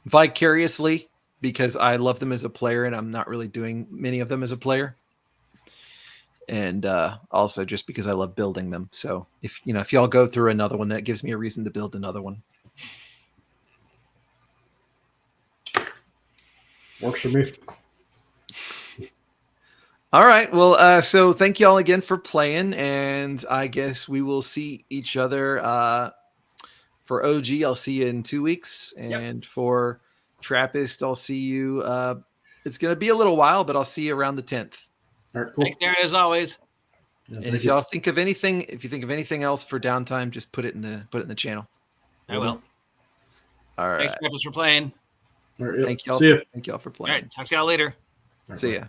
vicariously, because I love them as a player and I'm not really doing many of them as a player, and also just because I love building them. So if y'all go through another one, that gives me a reason to build another one. Works for me. All right. Well, so thank you all again for playing, and I guess we will see each other for OG. I'll see you in 2 weeks, and for Trappist, I'll see you. It's going to be a little while, but I'll see you around the 10th. All right, cool. Thanks, Darren, as always. Yeah, and if y'all think of anything, if you think of anything else for downtime, just put it in the channel. I will. All right. Thanks, Trappist, for playing. All right, yep. Thank y'all. See ya. Thank y'all for All playing. right. Talk to y'all later. All right, See bye. ya.